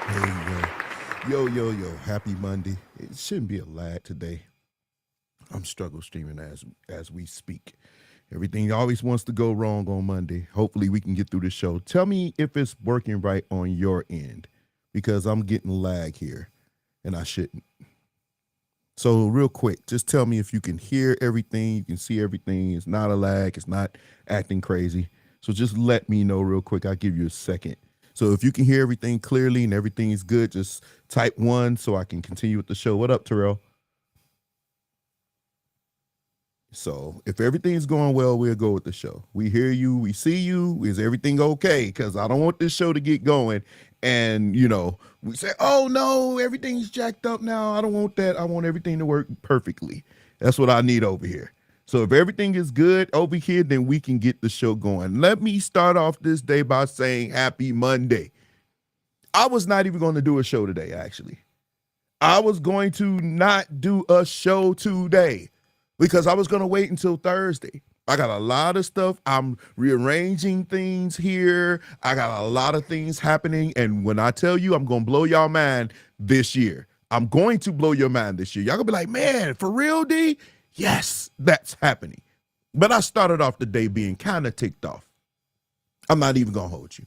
Anyway, yo. Happy Monday. It shouldn't be a lag today. I'm struggle streaming as we speak. Everything always wants to go wrong on Monday. Hopefully, we can get through the show. Tell me if it's working right on your end, because I'm getting lag here, and I shouldn't. So, real quick, just tell me if you can hear everything, you can see everything. It's not a lag. It's not acting crazy. So, just let me know real quick. I'll give you a second. So, if you can hear everything clearly and everything is good, just type one so I can continue with the show. What up, Terrell? So if everything is going well, we'll go with the show. We hear you, we see you. Is everything okay? Because I don't want this show to get going. And, we say, oh no, everything's jacked up now. I don't want that. I want everything to work perfectly. That's what I need over here. So if everything is good over here, then we can get the show going. Let me start off this day by saying happy Monday. I was not even going to do a show today, actually. I was going to not do a show today because I was going to wait until Thursday. I got a lot of stuff. I'm rearranging things here. I got a lot of things happening. And when I tell you I'm going to blow y'all mind this year, I'm going to blow your mind this year. Y'all going to be like, man, for real, D? Yes, that's happening. But I started off the day being kind of ticked off. I'm not even going to hold you.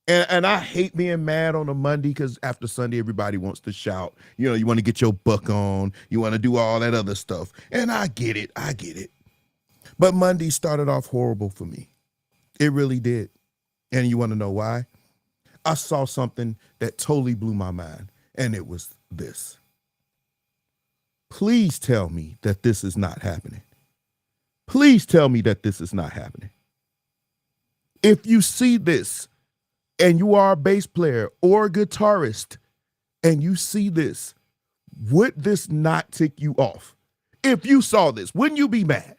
And I hate being mad on a Monday because after Sunday, everybody wants to shout. You want to get your buck on. You want to do all that other stuff. And I get it. But Monday started off horrible for me. It really did. And you want to know why? I saw something that totally blew my mind. And it was this. Please tell me that this is not happening. Please tell me that this is not happening. If you see this, and you are a bass player or a guitarist, and you see this, would this not tick you off? If you saw this, wouldn't you be mad?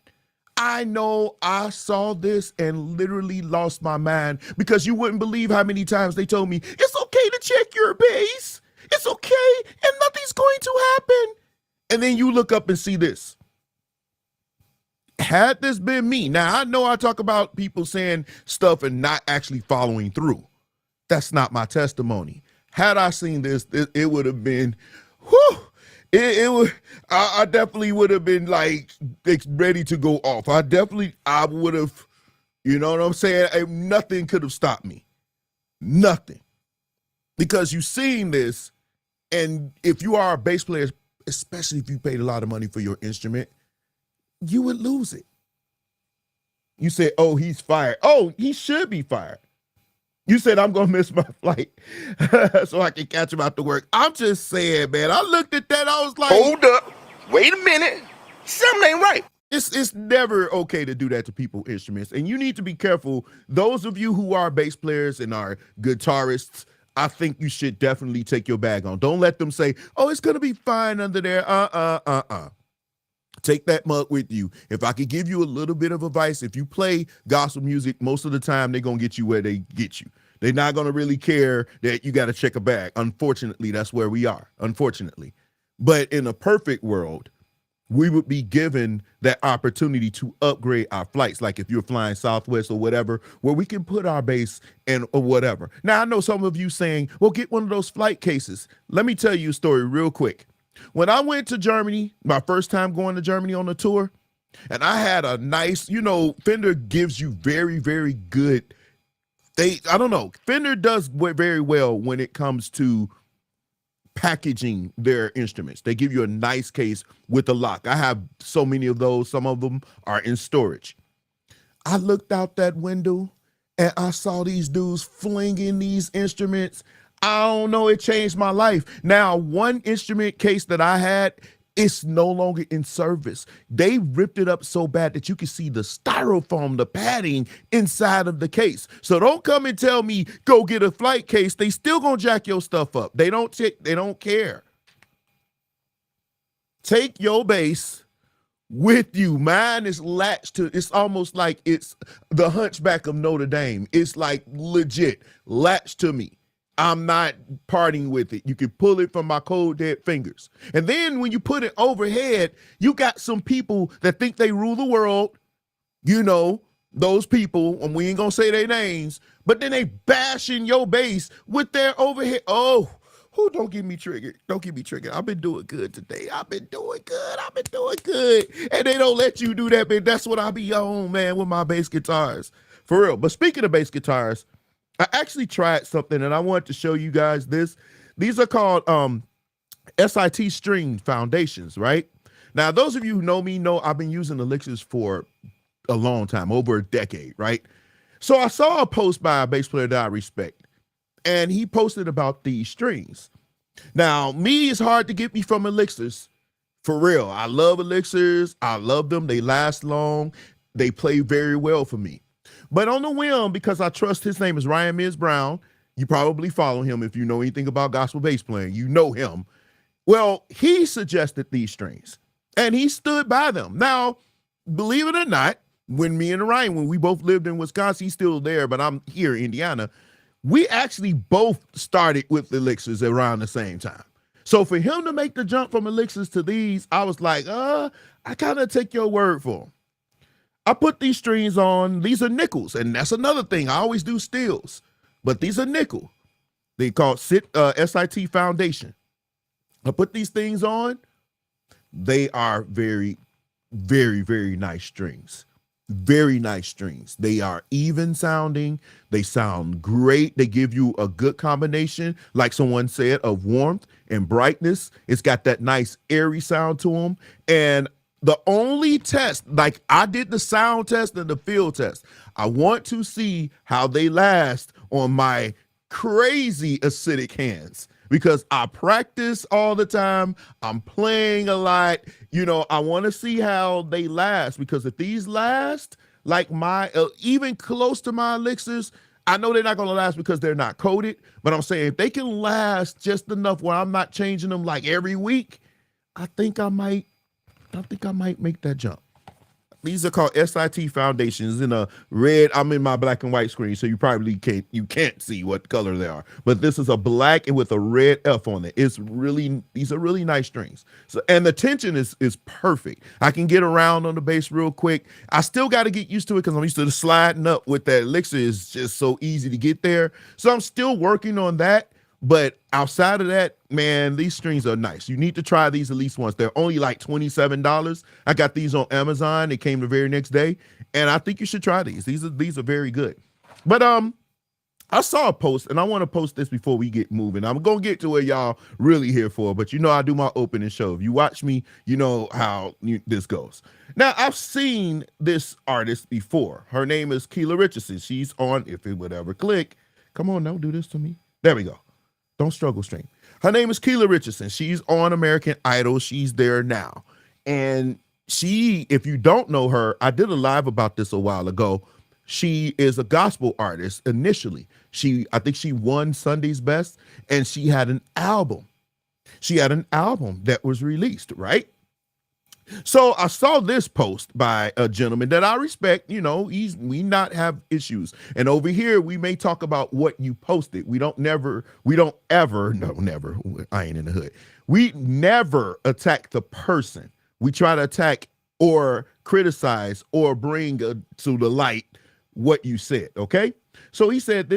I know I saw this and literally lost my mind because you wouldn't believe how many times they told me, it's okay to check your bass. It's okay, and nothing's going to happen. And then you look up and see this. Had this been me, now I know I talk about people saying stuff and not actually following through. That's not my testimony. Had I seen this, it would have been, whew, I definitely would have been like ready to go off. I would have, you know what I'm saying? Nothing could have stopped me. Nothing. Because you've seen this, and if you are a bass player, especially if you paid a lot of money for your instrument, you would lose it. You say, oh, he's fired. Oh, he should be fired. You said I'm going to miss my flight so I can catch him out to work. I'm just saying, man, I looked at that. I was like, hold up. Wait a minute. Something ain't right. It's never okay to do that to people's instruments. And you need to be careful. Those of you who are bass players and are guitarists, I think you should definitely take your bag on. Don't let them say, oh, it's going to be fine under there. Take that mug with you. If I could give you a little bit of advice, if you play gospel music, most of the time they're going to get you where they get you. They're not going to really care that you got to check a bag. Unfortunately, that's where we are, unfortunately. But in a perfect world, we would be given that opportunity to upgrade our flights. Like if you're flying Southwest or whatever, where we can put our base in or whatever. Now, I know some of you saying, well, get one of those flight cases. Let me tell you a story real quick. When I went to Germany, my first time going to Germany on a tour, and I had a nice, Fender gives you very, very good. Fender does very well when it comes to packaging their instruments. They give you a nice case with a lock. I have so many of those. Some of them are in storage. I looked out that window and I saw these dudes flinging these instruments. I don't know, it changed my life. Now, one instrument case that I had, it's no longer in service. They ripped it up so bad that you can see the styrofoam, the padding inside of the case. So don't come and tell me, go get a flight case. They still gonna jack your stuff up. They don't care. Take your bass with you. Mine is latched to, it's almost like it's the Hunchback of Notre Dame. It's like legit latched to me. I'm not parting with it. You can pull it from my cold dead fingers. And then when you put it overhead, you got some people that think they rule the world. Those people, and we ain't gonna say their names, but then they bashing your bass with their overhead. Oh, Who don't get me triggered? Don't get me triggered. I've been doing good today. I've been doing good. I've been doing good. And they don't let you do that, man. That's what I be on, man, with my bass guitars. For real. But speaking of bass guitars, I actually tried something and I wanted to show you guys this. These are called SIT string foundations, right? Now, those of you who know me know I've been using Elixirs for a long time, over a decade, right? So I saw a post by a bass player that I respect, and he posted about these strings. Now, me, it's hard to get me from Elixirs. For real. I love Elixirs. I love them. They last long. They play very well for me. But on the whim, because I trust, his name is Ryan Miz Brown. You probably follow him if you know anything about gospel bass playing. You know him. Well, he suggested these strings, and he stood by them. Now, believe it or not, when me and Ryan, when we both lived in Wisconsin, he's still there, but I'm here in Indiana, we actually both started with Elixirs around the same time. So for him to make the jump from Elixirs to these, I was like, I kind of take your word for him. I put these strings on. These are nickels, and that's another thing. I always do steels, but these are nickel. They call SIT Foundation. I put these things on. They are very, very, very nice strings. Very nice strings. They are even sounding. They sound great. They give you a good combination, like someone said, of warmth and brightness. It's got that nice airy sound to them. And the only test, like I did the sound test and the feel test. I want to see how they last on my crazy acidic hands, because I practice all the time. I'm playing a lot. You know, I want to see how they last, because if these last like my, even close to my Elixirs, I know they're not going to last because they're not coated, but I'm saying if they can last just enough where I'm not changing them like every week, I think I might make that jump. These are called SIT Foundations in a red. I'm in my black and white screen, so you probably can't see what color they are. But this is a black and with a red F on it. These are really nice strings. So, and the tension is perfect. I can get around on the bass real quick. I still got to get used to it because I'm used to the sliding up with that Elixir. Is just so easy to get there. So I'm still working on that. But outside of that, man, these strings are nice. You need to try these at least once. They're only like $27. I got these on Amazon. They came the very next day, and I think you should try these. These are very good. But I saw a post, and I want to post this before we get moving. I'm gonna get to where y'all really here for, but you know I do my opening show. If you watch me, you know how this goes. Now, I've seen this artist before. Her name is Keela Richardson. She's on, if it would ever click. Come on, don't do this to me. There we go. Don't struggle, stream. Her name is Keela Richardson. She's on American Idol. She's there now. And she, if you don't know her, I did a live about this a while ago. She is a gospel artist initially. I think she won Sunday's Best, and she had an album. She had an album that was released, right? So I saw this post by a gentleman that I respect. You know, we not have issues. And over here, we may talk about what you posted. We don't ever, I ain't in the hood. We never attack the person. We try to attack or criticize or bring to the light what you said, okay? So he said,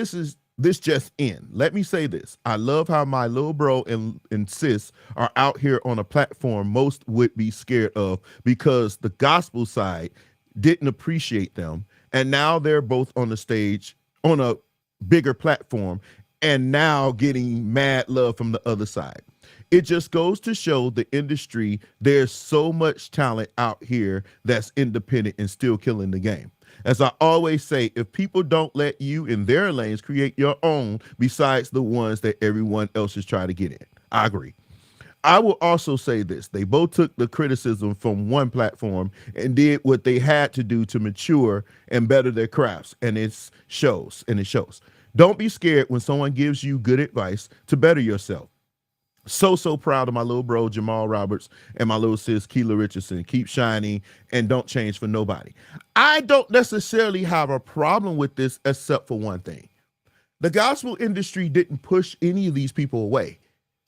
this just in. Let me say this. I love how my little bro and sis are out here on a platform most would be scared of, because the gospel side didn't appreciate them. And now they're both on the stage on a bigger platform and now getting mad love from the other side. It just goes to show the industry, there's so much talent out here that's independent and still killing the game. As I always say, if people don't let you in their lanes, create your own besides the ones that everyone else is trying to get in. I agree. I will also say this. They both took the criticism from one platform and did what they had to do to mature and better their crafts. And it shows. Don't be scared when someone gives you good advice to better yourself. So proud of my little bro, Jamal Roberts, and my little sis, Keela Richardson. Keep shining and don't change for nobody. I don't necessarily have a problem with this except for one thing. The gospel industry didn't push any of these people away.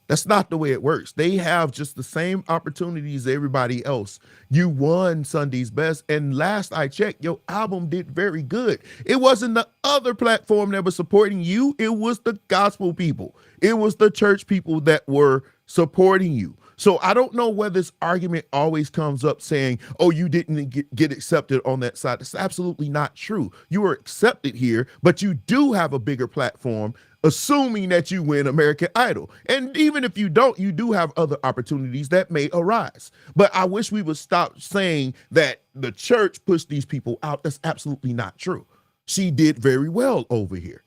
That's not the way it works. They have just the same opportunities as everybody else. You won Sunday's Best, and last I checked, your album did very good. It wasn't the other platform that was supporting you, it was the gospel people. It was the church people that were supporting you. So I don't know where this argument always comes up saying, oh, you didn't get accepted on that side. That's absolutely not true. You were accepted here, but you do have a bigger platform, assuming that you win American Idol. And even if you don't, you do have other opportunities that may arise. But I wish we would stop saying that the church pushed these people out. That's absolutely not true. She did very well over here.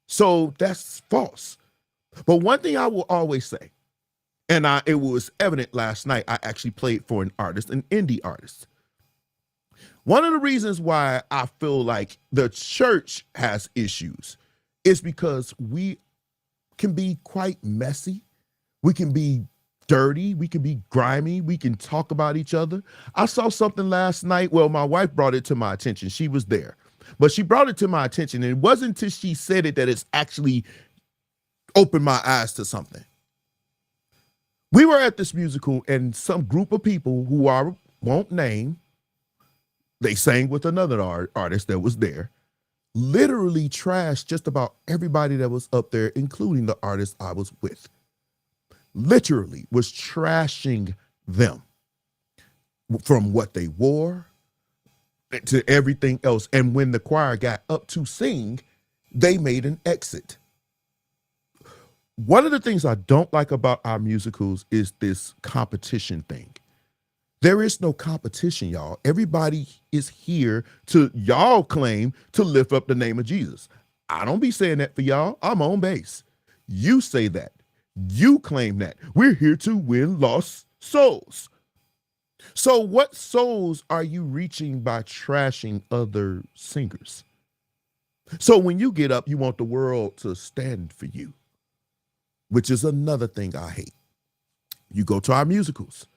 So that's false. But one thing I will always say, and it was evident last night, I actually played for an artist, an indie artist. One of the reasons why I feel like the church has issues is because we can be quite messy. We can be dirty. We can be grimy. We can talk about each other. I saw something last night. Well, my wife brought it to my attention. She was there. But she brought it to my attention, and it wasn't until she said it that it's actually opened my eyes to something. We were at this musical, and some group of people who I won't name, they sang with another artist that was there, literally trashed just about everybody that was up there, including the artist I was with. Literally was trashing them from what they wore to everything else. And when the choir got up to sing, they made an exit. One of the things I don't like about our musicals is this competition thing. There is no competition, y'all. Everybody is here to, y'all claim, to lift up the name of Jesus. I don't be saying that for y'all. I'm on base. You say that. You claim that. We're here to win lost souls. So what souls are you reaching by trashing other singers? So when you get up, you want the world to stand for you, which is another thing I hate. You go to our musicals,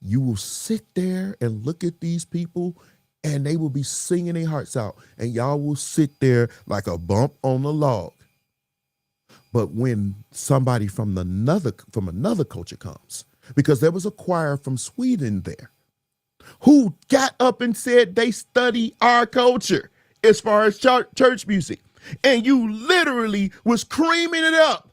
you will sit there and look at these people and they will be singing their hearts out, and y'all will sit there like a bump on a log. But when somebody from another culture comes, because there was a choir from Sweden there who got up and said they study our culture as far as church music, and you literally was creaming it up.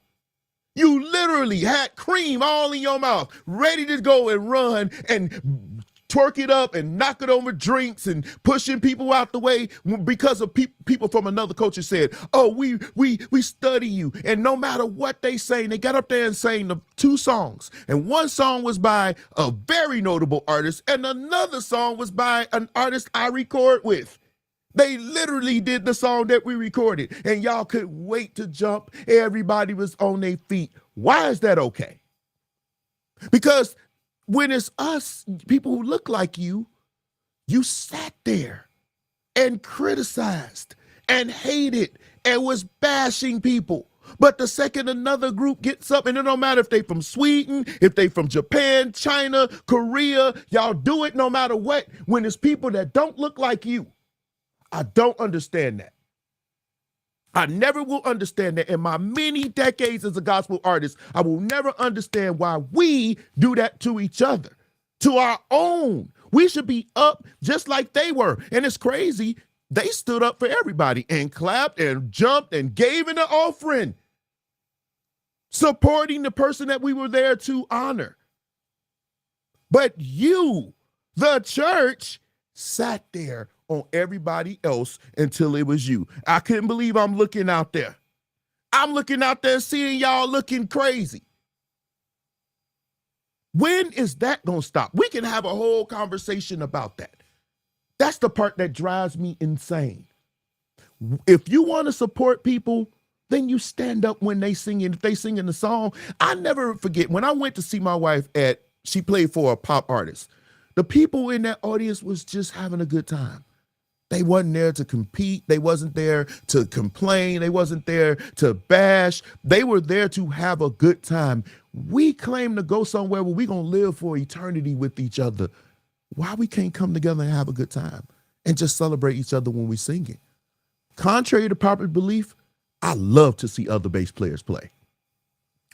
You literally had cream all in your mouth, ready to go and run and twerk it up and knock it over drinks and pushing people out the way because of people from another culture said, oh, we study you. And no matter what they sang, they got up there and sang the 2 songs. And one song was by a very notable artist, and another song was by an artist I record with. They literally did the song that we recorded, and y'all couldn't wait to jump. Everybody was on their feet. Why is that okay? Because when it's us, people who look like you sat there and criticized and hated and was bashing people. But the second another group gets up, and it don't matter if they from Sweden, if they from Japan, China, Korea, y'all do it no matter what. When it's people that don't look like you, I don't understand that. I never will understand that. In my many decades as a gospel artist, I will never understand why we do that to each other, to our own. We should be up just like they were. And it's crazy. They stood up for everybody and clapped and jumped and gave an offering, supporting the person that we were there to honor. But you, the church, sat there on everybody else until it was you. I couldn't believe I'm looking out there. I'm looking out there seeing y'all looking crazy. When is that going to stop? We can have a whole conversation about that. That's the part that drives me insane. If you want to support people, then you stand up when they sing. If they sing in the song, I never forget when I went to see my wife she played for a pop artist. The people in that audience was just having a good time. They wasn't there to compete. They wasn't there to complain. They wasn't there to bash. They were there to have a good time. We claim to go somewhere where we're going to live for eternity with each other. Why we can't come together and have a good time and just celebrate each other when we sing it? Contrary to popular belief, I love to see other bass players play.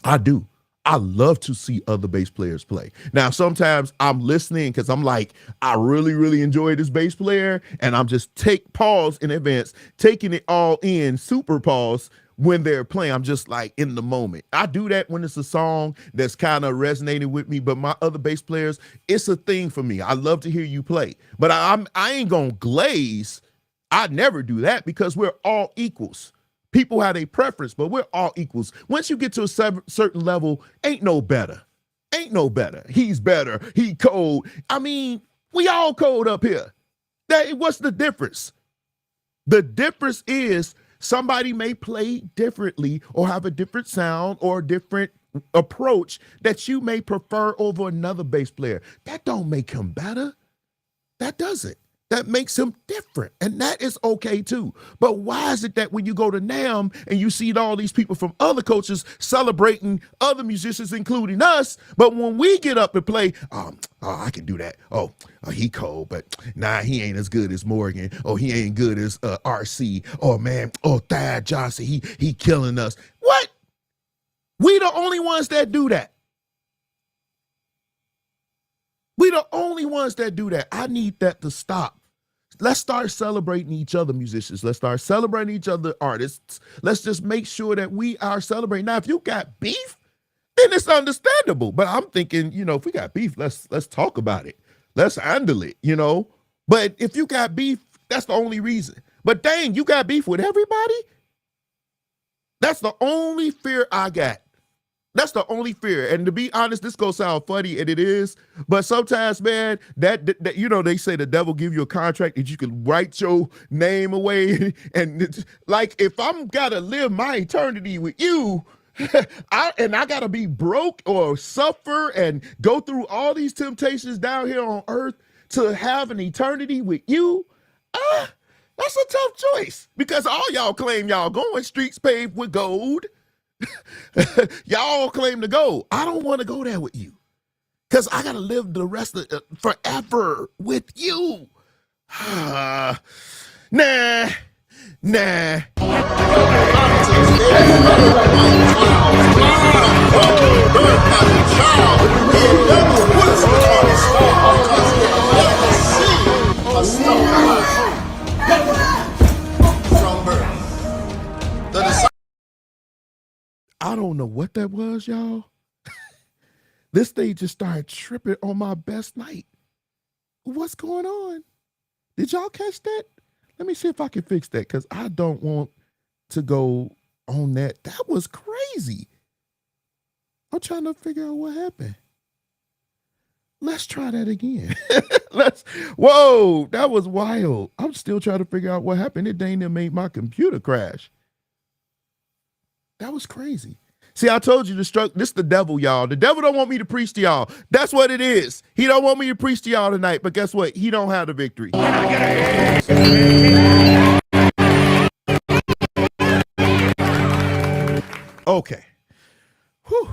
I do. I love to see other bass players play. Now, sometimes I'm listening because I'm like, I really, really enjoy this bass player, and I'm just take pause in advance, taking it all in, super pause when they're playing. I'm just like in the moment. I do that when it's a song that's kind of resonating with me, but my other bass players, it's a thing for me. I love to hear you play, but I ain't gonna glaze. I never do that because we're all equals. People have a preference, but we're all equals. Once you get to a certain level, ain't no better. Ain't no better. He's better. He cold. I mean, we all cold up here. What's the difference? The difference is somebody may play differently or have a different sound or a different approach that you may prefer over another bass player. That don't make him better. That doesn't. That makes him different. And that is okay too. But why is it that when you go to NAMM and you see all these people from other coaches celebrating other musicians, including us, but when we get up and play, I can do that. He cold, but nah, he ain't as good as Morgan. Oh, he ain't good as RC. Oh man, Thad Johnson, he killing us. What? We the only ones that do that. We the only ones that do that. I need that to stop. Let's start celebrating each other musicians. Let's start celebrating each other artists. Let's just make sure that we are celebrating. Now, if you got beef, then it's understandable. But I'm thinking, if we got beef, let's talk about it. Let's handle it, But if you got beef, that's the only reason. But dang, you got beef with everybody? That's the only fear I got. That's the only fear. And to be honest, this gonna sound funny, and it is. But sometimes, man, that they say the devil give you a contract that you can write your name away. And like, if I'm gotta live my eternity with you, I gotta be broke or suffer and go through all these temptations down here on earth to have an eternity with you, that's a tough choice. Because all y'all claim y'all going streets paved with gold. Y'all claim to go. I don't want to go there with you because I gotta live the rest of forever with you. Nah. I don't know what that was, y'all. This thing just started tripping on my best night. What's going on? Did y'all catch that? Let me see if I can fix that because I don't want to go on that. That was crazy. I'm trying to figure out what happened. Let's try that again. Whoa, that was wild. I'm still trying to figure out what happened. It dang near made my computer crash. That was crazy. See, I told you this is the devil, y'all. The devil don't want me to preach to y'all. That's what it is. He don't want me to preach to y'all tonight, but guess what? He don't have the victory. Okay. Whew.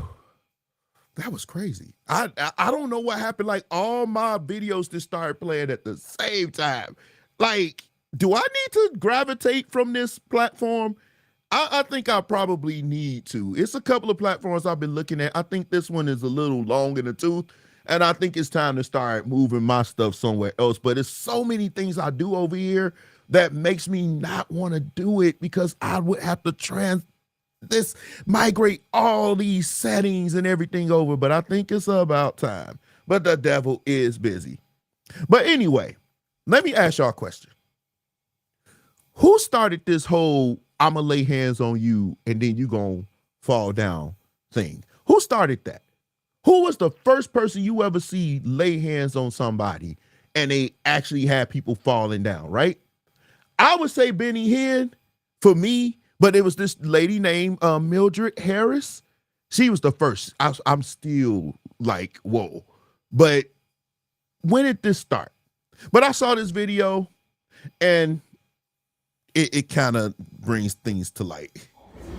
That was crazy. I don't know what happened. Like, all my videos just started playing at the same time. Like, do I need to gravitate from this platform? I think I probably need to. It's a couple of platforms I've been looking at. I think this one is a little long in the tooth, and I think it's time to start moving my stuff somewhere else. But it's so many things I do over here that makes me not want to do it because I would have to migrate all these settings and everything over. But I think it's about time. But the devil is busy. But anyway, let me ask y'all a question. Who started this whole I'm going to lay hands on you and then you going to fall down thing? Who started that? Who was the first person you ever see lay hands on somebody and they actually had people falling down, right? I would say Benny Hinn for me, but it was this lady named Mildred Harris. She was the first. I'm still like, whoa. But when did this start? But I saw this video and it kind of brings things to light.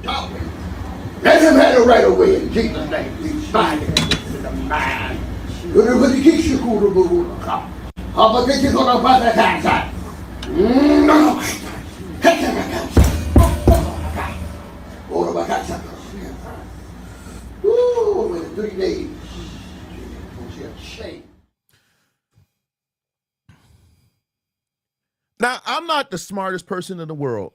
Let him have it right away in Jesus' name. We bind it to the mind. Everybody gets you cool to go. How about get you on a bad attack? No. Take him again. Oh, my God. Ooh, 3 days. Don't you shame? Now, I'm not the smartest person in the world,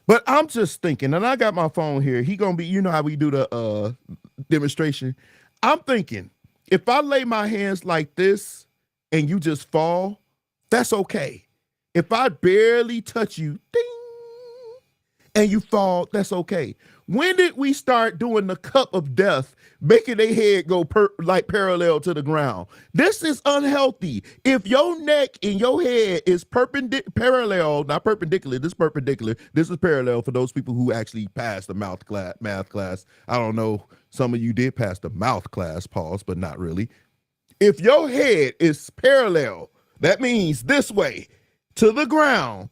but I'm just thinking, and I got my phone here. He gonna be, you know how we do the demonstration. I'm thinking, if I lay my hands like this and you just fall, that's okay. If I barely touch you, ding, and you fall, that's okay. When did we start doing the cup of death, making their head go like parallel to the ground? This is unhealthy. If your neck and your head is parallel, not perpendicular, this is perpendicular, this is parallel for those people who actually passed the math class. I don't know, some of you did pass the mouth class, pause, but not really. If your head is parallel, that means this way to the ground.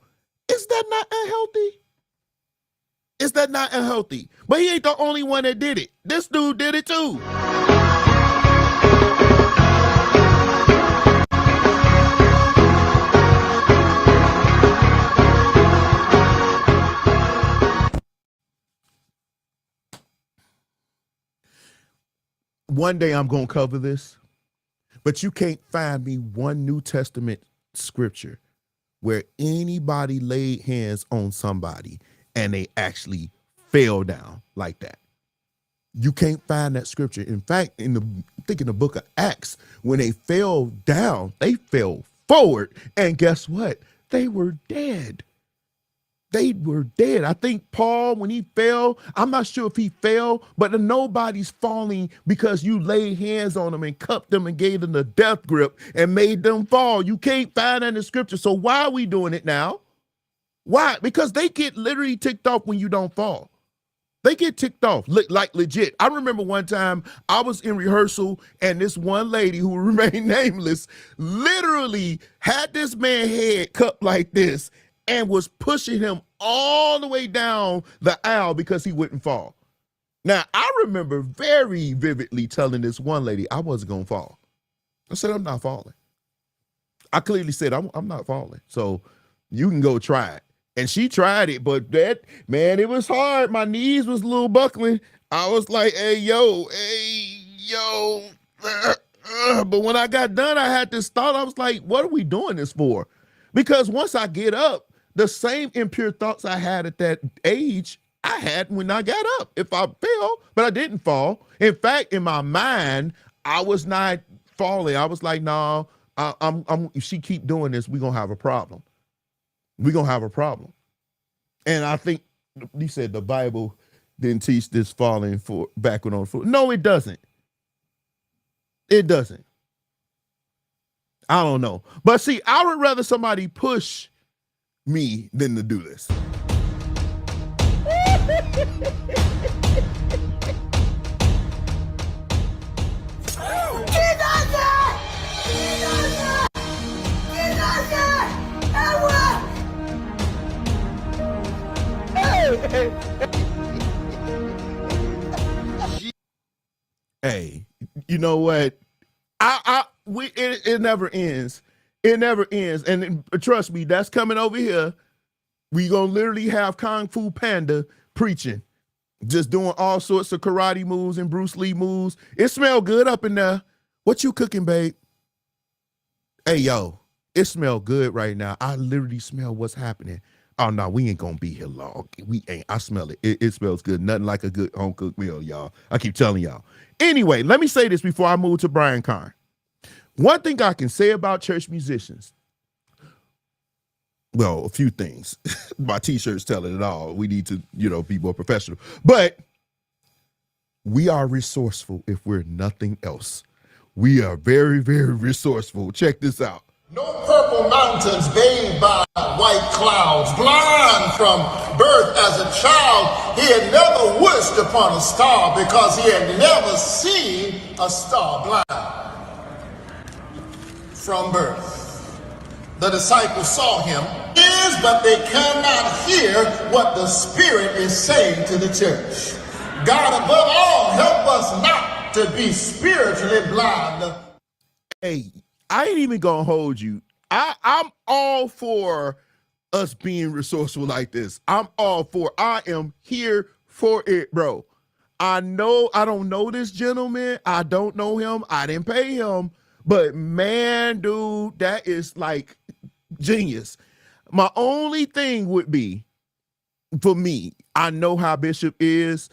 Is that not unhealthy? Is that not unhealthy? But he ain't the only one that did it. This dude did it too. One day I'm going to cover this, but you can't find me one New Testament scripture where anybody laid hands on somebody and they actually fell down like that. You can't find that scripture. In fact, I think in the book of Acts, when they fell down, they fell forward. And guess what? They were dead. They were dead. I think Paul, when he fell, I'm not sure if he fell, but nobody's falling because you laid hands on them and cupped them and gave them the death grip and made them fall. You can't find that in the scripture. So why are we doing it now? Why? Because they get literally ticked off when you don't fall. They get ticked off, like legit. I remember one time I was in rehearsal and this one lady who remained nameless literally had this man's head cupped like this and was pushing him all the way down the aisle because he wouldn't fall. Now, I remember very vividly telling this one lady I wasn't going to fall. I said, I'm not falling. I clearly said, I'm not falling. So you can go try it. And she tried it, but that, man, it was hard. My knees was a little buckling. I was like, hey, yo. But when I got done, I had this thought. I was like, what are we doing this for? Because once I get up, the same impure thoughts I had at that age, I had when I got up. If I fell, but I didn't fall. In fact, in my mind, I was not falling. I was like, no, if she keep doing this, we're going to have a problem. We're going to have a problem. And I think he said the Bible didn't teach this falling for backward on foot. No, it doesn't. It doesn't. I don't know. But see, I would rather somebody push me than to do this. Hey, you know what? It never ends. It never ends. And trust me, that's coming over here. We gonna literally have Kung Fu Panda preaching, just doing all sorts of karate moves and Bruce Lee moves. It smell good up in there. What you cooking, babe? Hey, yo, it smell good right now. I literally smell what's happening. Oh, no, we ain't gonna be here long. We ain't. I smell it. It smells good. Nothing like a good home-cooked meal, y'all. I keep telling y'all. Anyway, let me say this before I move to Brian CARN. One thing I can say about church musicians, well, a few things. My t-shirts tell it all. We need to, be more professional. But we are resourceful if we're nothing else. We are very, very resourceful. Check this out. No purple mountains bathed by white clouds, blind from birth as a child. He had never wished upon a star because he had never seen a star blind from birth. The disciples saw him, but they cannot hear what the Spirit is saying to the church. God, above all, help us not to be spiritually blind. Hey, I ain't even gonna hold you. I'm all for us being resourceful like this. I'm all for. I am here for it, bro. I know I don't know this gentleman. I don't know him. I didn't pay him. But man, dude, that is like genius. My only thing would be, for me, I know how Bishop is.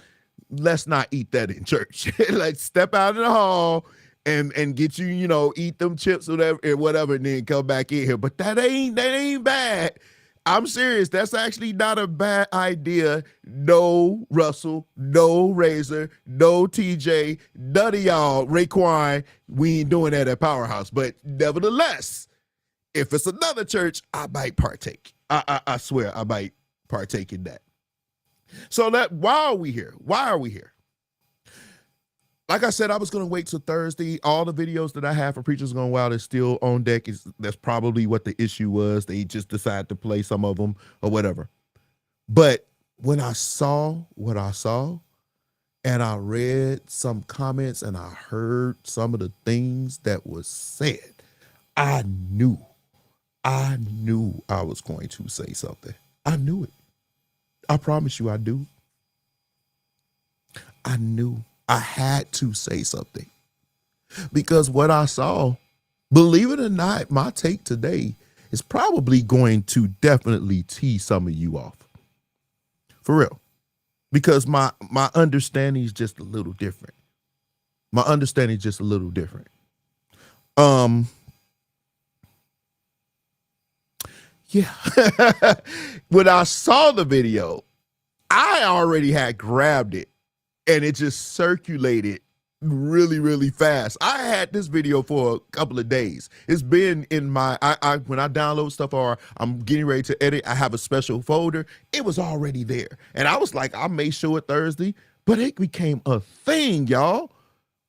Let's not eat that in church. Like, step out in the hall and get you, eat them chips or whatever, and then come back in here. But that ain't bad. I'm serious. That's actually not a bad idea. No Russell, no Razor, no TJ, none of y'all, Raekwon, we ain't doing that at Powerhouse. But nevertheless, if it's another church, I might partake. I swear I might partake in that. So why are we here? Like I said, I was going to wait till Thursday. All the videos that I have for Preachers Gone Wild is still on deck. That's probably what the issue was. They just decided to play some of them or whatever. But when I saw what I saw, and I read some comments and I heard some of the things that was said, I knew I was going to say something. I knew it. I promise you I do. I knew I had to say something, because what I saw, believe it or not, my take today is probably going to definitely tee some of you off. For real. Because my understanding is just a little different. Yeah. When I saw the video, I already had grabbed it and it just circulated really, really fast. I had this video for a couple of days. It's been in my, when I download stuff or I'm getting ready to edit, I have a special folder. It was already there. And I was like, I may show it Thursday, but it became a thing, y'all.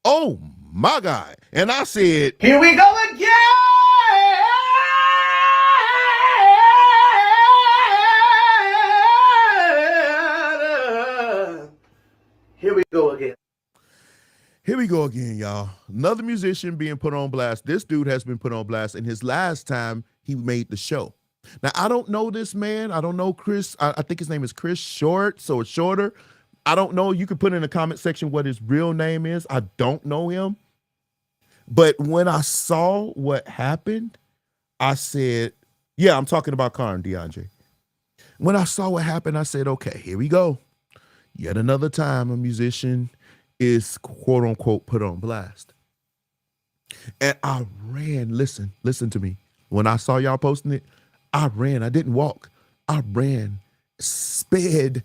Oh my God. And I said, Here we go again. Here we go again. Here we go again, y'all. Another musician being put on blast. This dude has been put on blast in his last time he made the show. Now, I don't know this man. I don't know Chris. I think his name is Chris Short, so it's shorter. I don't know. You can put in the comment section what his real name is. I don't know him. But when I saw what happened, I said, yeah, I'm talking about CARN, DeAndre. When I saw what happened, I said, okay, here we go. Yet another time a musician is quote unquote put on blast. And I ran, listen to me. When I saw y'all posting it, I ran. I didn't walk. I ran, sped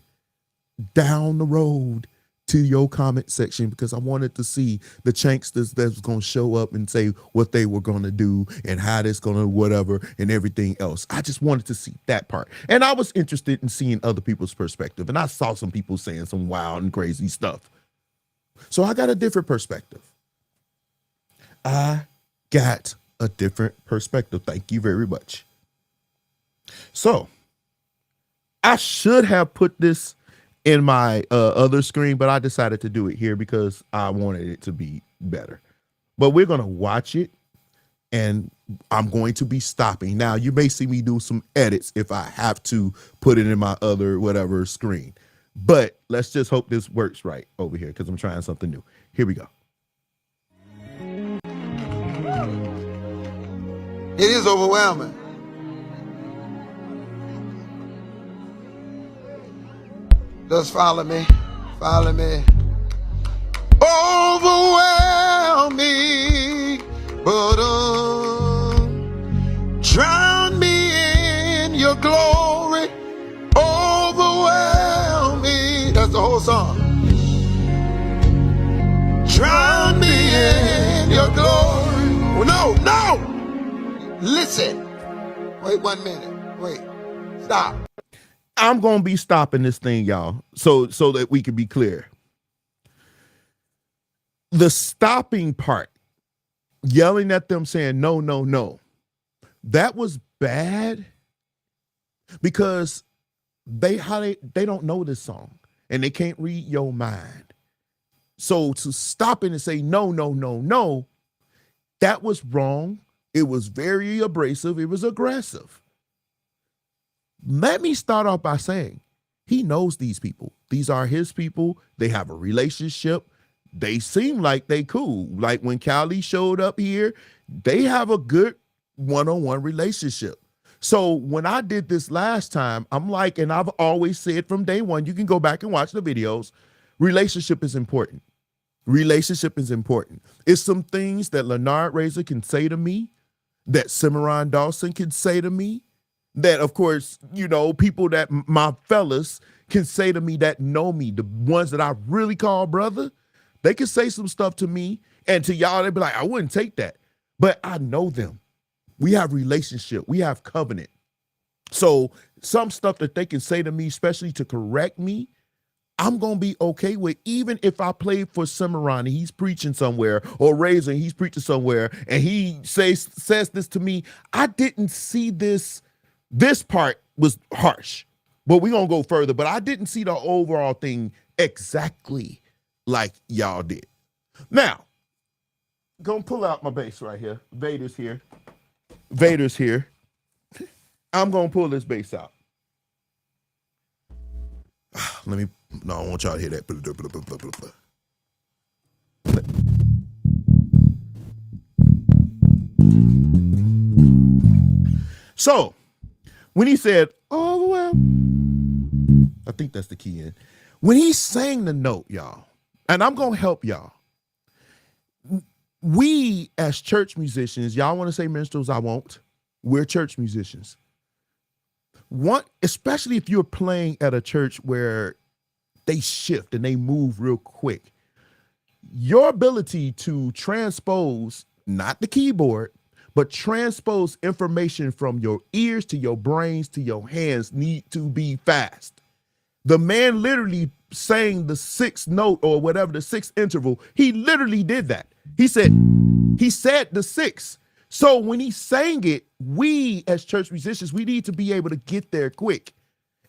down the road to your comment section because I wanted to see the chanksters that was going to show up and say what they were going to do and how this going to whatever and everything else. I just wanted to see that part. And I was interested in seeing other people's perspective. And I saw some people saying some wild and crazy stuff. So I got a different perspective. Thank you very much. So I should have put this in my other screen, but I decided to do it here because I wanted it to be better. But we're going to watch it and I'm going to be stopping. Now, you may see me do some edits if I have to put it in my other whatever screen. But let's just hope this works right over here because I'm trying something new. Here we go. It is overwhelming. Just follow me. Follow me. Overwhelm me, but drown me in your glory. Overwhelm me. That's the whole song. Drown me in your glory. No. Listen. Wait 1 minute. Wait. Stop. I'm going to be stopping this thing, y'all, so that we can be clear. The stopping part, yelling at them saying, no, that was bad because they don't know this song and they can't read your mind. So to stop it and say, no, that was wrong. It was very abrasive. It was aggressive. Let me start off by saying He knows these people. These are his people. They have a relationship. They seem like they cool. Like when Callie showed up here, they have a good one-on-one relationship. So when I did this last time, I'm like, and I've always said from day one, you can go back and watch the videos, relationship is important. Relationship is important. It's some things that Leonard Razor can say to me, that Cimarron Dawson can say to me, that, of course, people that my fellas can say to me that know me, the ones that I really call brother, they can say some stuff to me, and to y'all, they'd be like, I wouldn't take that. But I know them. We have relationship. We have covenant. So some stuff that they can say to me, especially to correct me, I'm going to be okay with, even if I play for Cimarron and he's preaching somewhere, or Razor and he's preaching somewhere, and he says this to me. I didn't see this part was harsh, but we're going to go further. But I didn't see the overall thing exactly like y'all did. Now, going to pull out my bass right here. Vader's here. I'm going to pull this bass out. I don't want y'all to hear that. So, when he said, oh, well, I think that's the key in. When he sang the note, y'all, and I'm going to help y'all. We, as church musicians, y'all want to say minstrels, I won't. We're church musicians. Especially if you're playing at a church where they shift and they move real quick. Your ability to transpose, not the keyboard, but transpose information from your ears to your brains to your hands need to be fast. The man literally sang the sixth note or whatever, the sixth interval. He literally did that. He said the sixth. So when he sang it, we as church musicians, we need to be able to get there quick.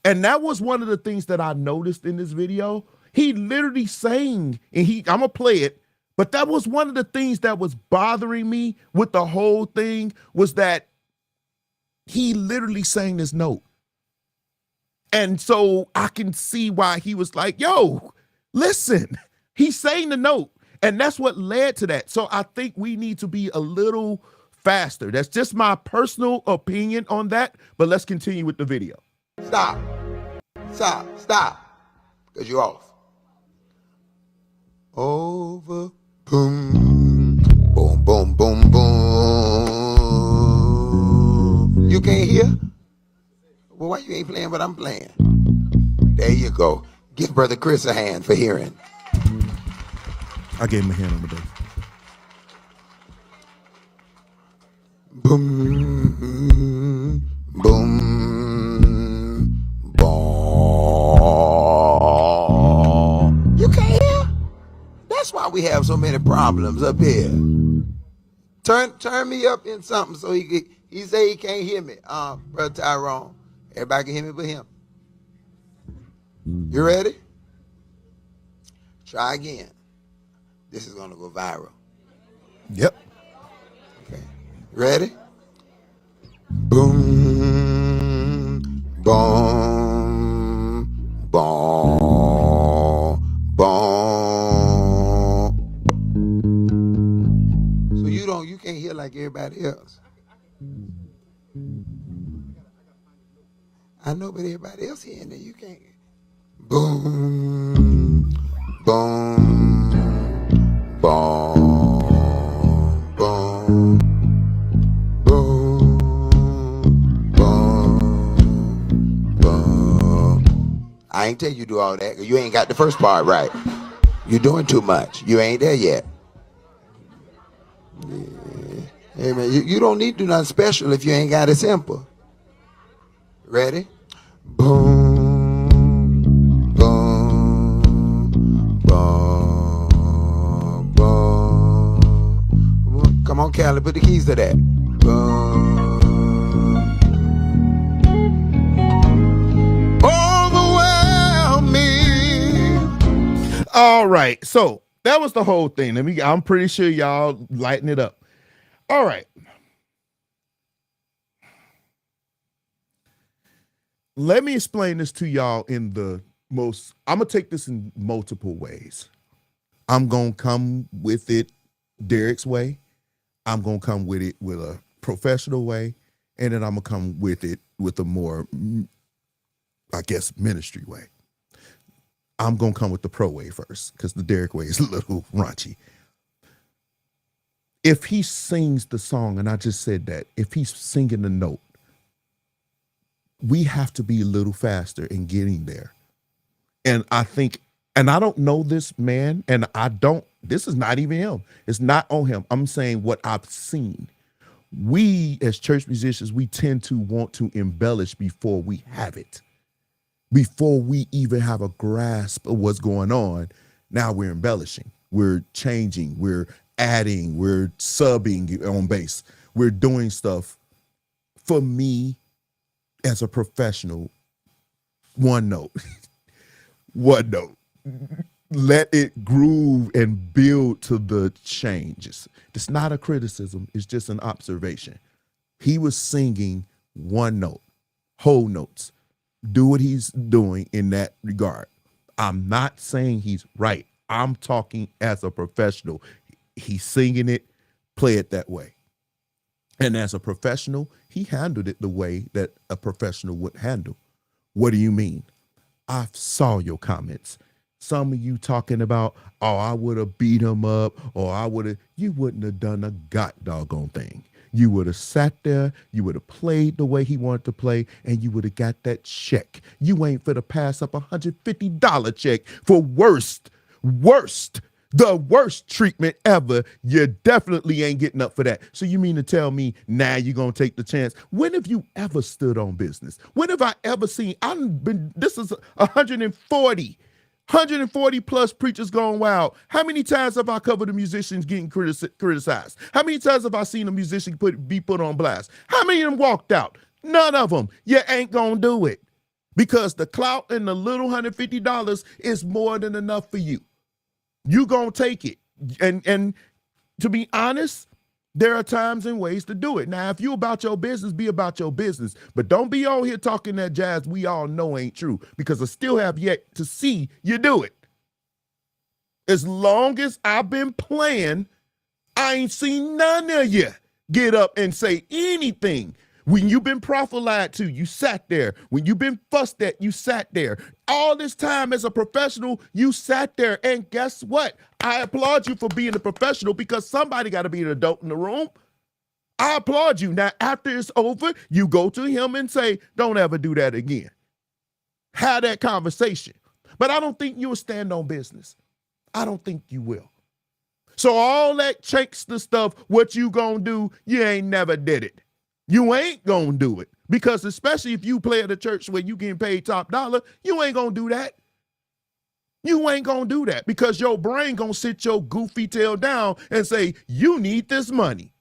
And that was one of the things that I noticed in this video. He literally sang, and I'm going to play it, but that was one of the things that was bothering me with the whole thing, was that he literally sang this note. And so I can see why he was like, yo, listen, he sang the note. And that's what led to that. So I think we need to be a little faster. That's just my personal opinion on that. But let's continue with the video. Stop. Because you're off. Over. Boom. Boom, boom, boom, boom. You can't hear? Well, why you ain't playing what I'm playing? There you go. Give Brother Chris a hand for hearing. I gave him a hand on the bass. Boom, boom, boom. You can't hear? That's why we have so many problems up here. Turn me up in something so he say he can't hear me. Brother Tyrone, everybody can hear me but him. You ready? Try again. This is gonna go viral. Yep. Okay. Ready? Boom, boom, boom, boom. So you can't hear like everybody else. I know, but everybody else hearing it, you can't. Boom, boom, boom, boom, boom, boom, boom. I ain't tell you do all that, 'cause you ain't got the first part right. You're doing too much. You ain't there yet. Yeah. Hey man, you don't need to do nothing special if you ain't got it simple. Ready? Boom, boom, boom, boom. Come on, Callie, put the keys to that. Boom. Overwhelm me. All right. So that was the whole thing. I'm pretty sure y'all lighten it up. All right. Let me explain this to y'all in the most, I'm going to take this in multiple ways. I'm going to come with it Derek's way. I'm going to come with it with a professional way. And then I'm going to come with it with a more, I guess, ministry way. I'm going to come with the pro way first because the Derek way is a little raunchy. If he sings the song, and I just said that, if he's singing the note, we have to be a little faster in getting there. And I think, and I don't know this man, and this is not even him. It's not on him. I'm saying what I've seen. We as church musicians, we tend to want to embellish before we have it. Before we even have a grasp of what's going on, now we're embellishing. We're changing. We're adding. We're subbing on bass. We're doing stuff. For me, as a professional, one note. One note. Let it groove and build to the changes. It's not a criticism. It's just an observation. He was singing one note, whole notes. Do what he's doing in that regard. I'm not saying he's right. I'm talking as a professional. He's singing it, play it that way. And as a professional, he handled it the way that a professional would handle. What do you mean? I saw your comments. Some of you talking about, oh, I would have beat him up, or you wouldn't have done a god doggone thing. You would have sat there, you would have played the way he wanted to play, and you would have got that check. You ain't for to pass up $150 check for the worst treatment ever. You definitely ain't getting up for that. So you mean to tell me now you're going to take the chance? When have you ever stood on business? When have I ever seen, this is 140 plus preachers going wild. How many times have I covered the musicians getting criticized? How many times have I seen a musician be put on blast? How many of them walked out? None of them. You ain't gonna do it because the clout and the little $150 is more than enough for you. You gonna take it. And to be honest, there are times and ways to do it. Now, if you about your business, be about your business. But don't be on here talking that jazz we all know ain't true, because I still have yet to see you do it. As long as I've been playing, I ain't seen none of you get up and say anything. When you've been prophesied to, you sat there. When you've been fussed at, you sat there. All this time as a professional, you sat there. And guess what? I applaud you for being a professional, because somebody got to be an adult in the room. I applaud you. Now, after it's over, you go to him and say, don't ever do that again. Have that conversation. But I don't think you'll stand on business. I don't think you will. So all that Shakespeare stuff, what you gonna do, you ain't never did it. You ain't gonna do it, because especially if you play at a church where you getting paid top dollar, you ain't gonna do that. You ain't gonna do that, because your brain gonna sit your goofy tail down and say, you need this money.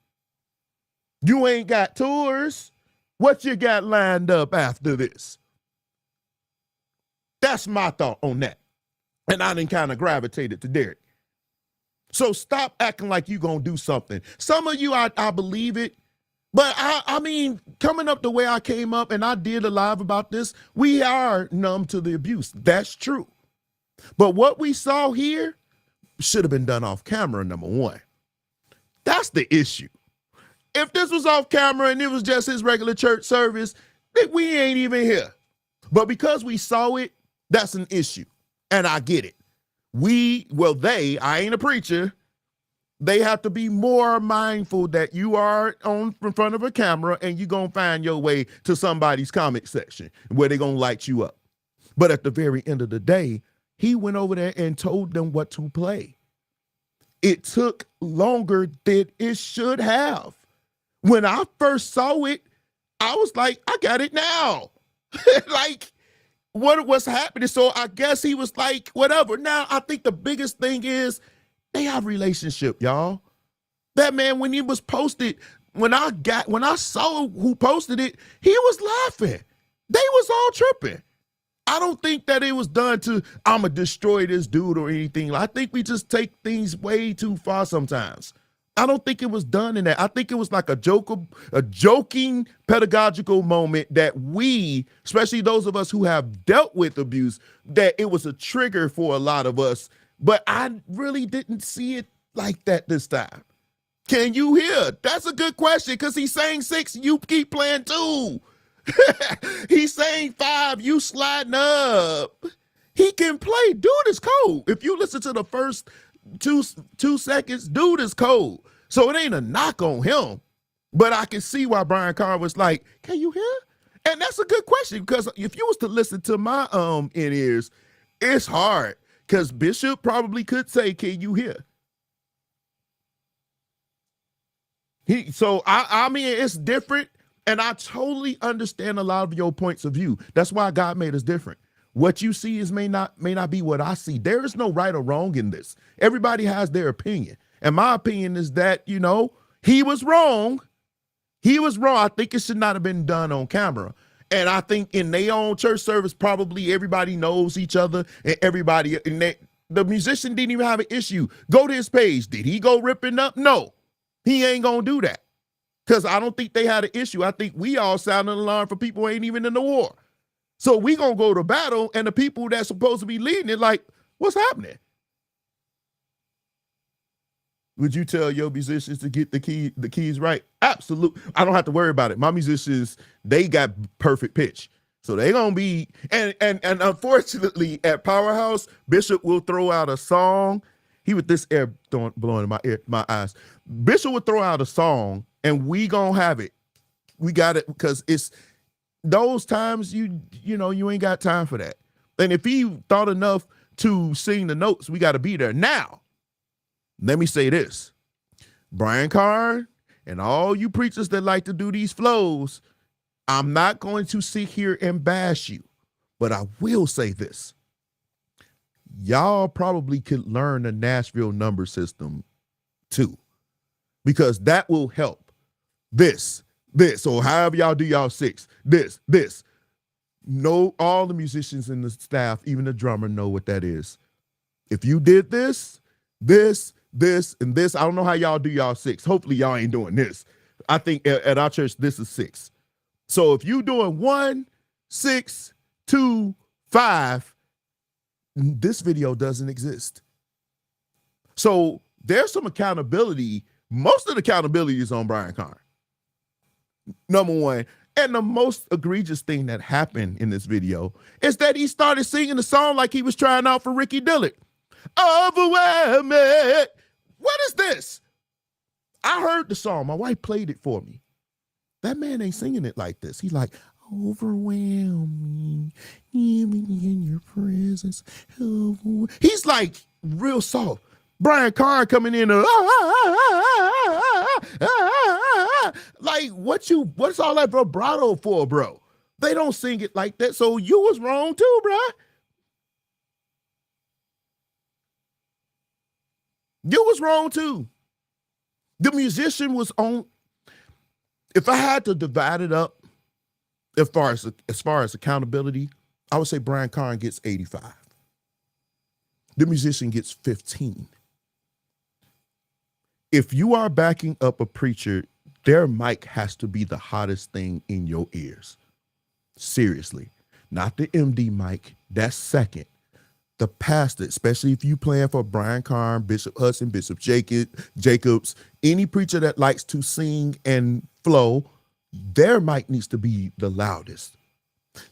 You ain't got tours. What you got lined up after this? That's my thought on that. And I done kind of gravitated to Derek. So stop acting like you gonna do something. Some of you, I believe it. But I mean, coming up the way I came up, and I did a live about this, we are numb to the abuse. That's true. But what we saw here should have been done off camera, number one. That's the issue. If this was off camera and it was just his regular church service, we ain't even here. But because we saw it, that's an issue. And I get it. I ain't a preacher. They have to be more mindful that you are in front of a camera and you're going to find your way to somebody's comment section where they're going to light you up. But at the very end of the day, he went over there and told them what to play. It took longer than it should have. When I first saw it, I was like, I got it now. Like, what was happening? So I guess he was like, whatever. Now, I think the biggest thing is, they have relationship, y'all. That man, when he was posted, when I saw who posted it, he was laughing. They was all tripping. I don't think that it was done to, I'ma destroy this dude or anything. I think we just take things way too far sometimes. I don't think it was done in that. I think it was like a joking pedagogical moment that we, especially those of us who have dealt with abuse, that it was a trigger for a lot of us. But I really didn't see it like that this time. Can you hear? That's a good question because he's saying 6, you keep playing 2. He's saying 5, you sliding up. He can play. Dude is cold. If you listen to the first two seconds, dude is cold. So it ain't a knock on him. But I can see why Brian Carr was like, can you hear? And that's a good question because if you was to listen to my in ears, it's hard because Bishop probably could say, can you hear? So I mean, it's different. And I totally understand a lot of your points of view. That's why God made us different. What you see may not be what I see. There is no right or wrong in this. Everybody has their opinion. And my opinion is that, he was wrong. He was wrong. I think it should not have been done on camera. And I think in their own church service, probably everybody knows each other and everybody. And the musician didn't even have an issue. Go to his page. Did he go ripping up? No, he ain't going to do that. Because I don't think they had an issue. I think we all sounded an alarm for people who ain't even in the war. So we going to go to battle, and the people that's supposed to be leading it, like, what's happening? Would you tell your musicians to get the keys right? Absolutely. I don't have to worry about it. My musicians, they got perfect pitch. So they going to be, and unfortunately at Powerhouse, Bishop will throw out a song. He with this air blowing in my eyes. Bishop would throw out a song, and we gonna have it. We got it because it's those times you ain't got time for that. And if he thought enough to sing the notes, we got to be there. Now, let me say this. Brian Carr and all you preachers that like to do these flows, I'm not going to sit here and bash you, but I will say this. Y'all probably could learn the Nashville number system too, because that will help. This, or however y'all do y'all 6, this. No, all the musicians in the staff, even the drummer, know what that is. If you did this, and this, I don't know how y'all do y'all 6. Hopefully y'all ain't doing this. I think at our church, this is 6. So if you doing 1, 6, 2, 5, this video doesn't exist. So there's some accountability. Most of the accountability is on Brian Carr. Number one. And the most egregious thing that happened in this video is that he started singing the song like he was trying out for Ricky Dillard. Overwhelming. What is this? I heard the song. My wife played it for me. That man ain't singing it like this. He's like, overwhelming, in your presence. He's like real soft. Brian Carr coming in, like what's all that vibrato for, bro? They don't sing it like that. So you was wrong too, bro. You was wrong too. The musician was on. If I had to divide it up, as far as accountability, I would say Brian Carr gets 85. The musician gets 15. If you are backing up a preacher, their mic has to be the hottest thing in your ears. Seriously. Not the MD mic. That's second. The pastor, especially if you playing for Brian Carr, Bishop Hudson, Bishop Jacobs, any preacher that likes to sing and flow, their mic needs to be the loudest.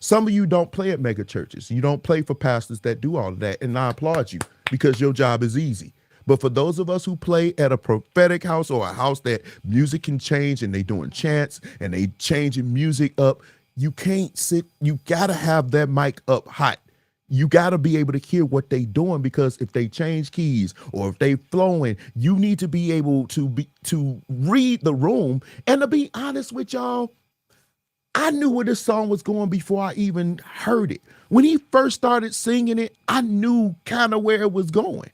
Some of you don't play at mega churches. You don't play for pastors that do all of that, and I applaud you because your job is easy. But for those of us who play at a prophetic house or a house that music can change and they doing chants and they changing music up, you can't sit, you gotta have that mic up hot. You gotta be able to hear what they doing, because if they change keys or if they flowing, you need to be able to read the room. And to be honest with y'all, I knew where this song was going before I even heard it. When he first started singing it, I knew kind of where it was going.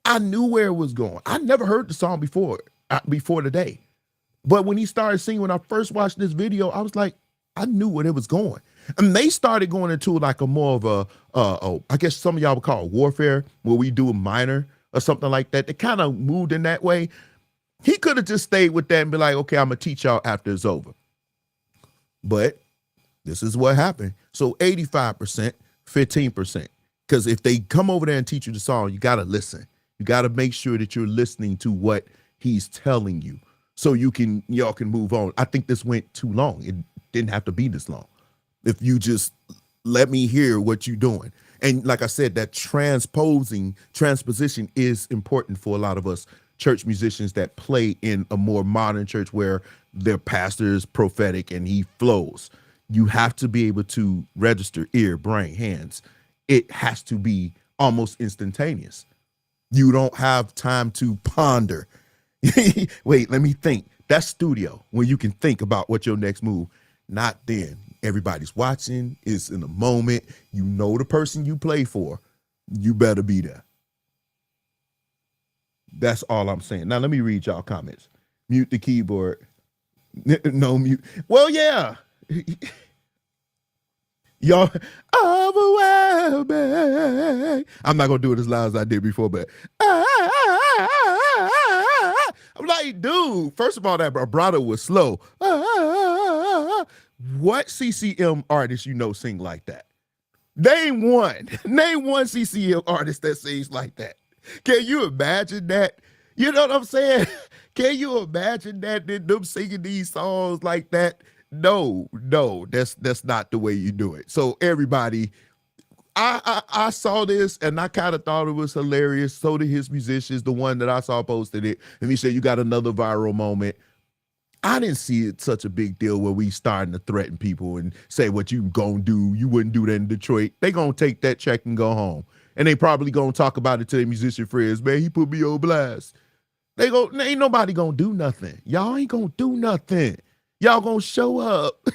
I knew where it was going. I never heard the song before today. But when he started singing, when I first watched this video, I was like, I knew where it was going. And they started going into like a more of a I guess some of y'all would call it warfare, where we do a minor or something like that. They kind of moved in that way. He could have just stayed with that and be like, okay, I'm going to teach y'all after it's over. But this is what happened. So 85%, 15%. Because if they come over there and teach you the song, you got to listen. You got to make sure that you're listening to what he's telling you so y'all can move on. I think this went too long. It didn't have to be this long. If you just let me hear what you're doing. And like I said, that transposition is important for a lot of us church musicians that play in a more modern church where their pastor is prophetic and he flows. You have to be able to register ear, brain, hands. It has to be almost instantaneous. You don't have time to ponder. Wait, let me think. That's studio, when you can think about what your next move. Not then. Everybody's watching. It's in a moment. You know the person you play for. You better be there. That's all I'm saying. Now let me read y'all comments. Mute the keyboard. No mute. Well, yeah. Y'all, overwhelming. I'm not gonna do it as loud as I did before, but I'm like, dude. First of all, that vibrato was slow. What CCM artist you know sing like that? Name one. Name one CCM artist that sings like that. Can you imagine that? You know what I'm saying? Can you imagine that? Them singing these songs like that? No, that's not the way you do it. So everybody, I saw this and I kind of thought it was hilarious. So did his musicians, the one that I saw posted it, and he said, you got another viral moment. I didn't see it such a big deal where we starting to threaten people and say what you gonna do. You wouldn't do that in Detroit. They gonna take that check and go home. And they probably gonna talk about it to their musician friends. Man, he put me on blast. Ain't nobody gonna do nothing. Y'all ain't gonna do nothing. Y'all gonna show up.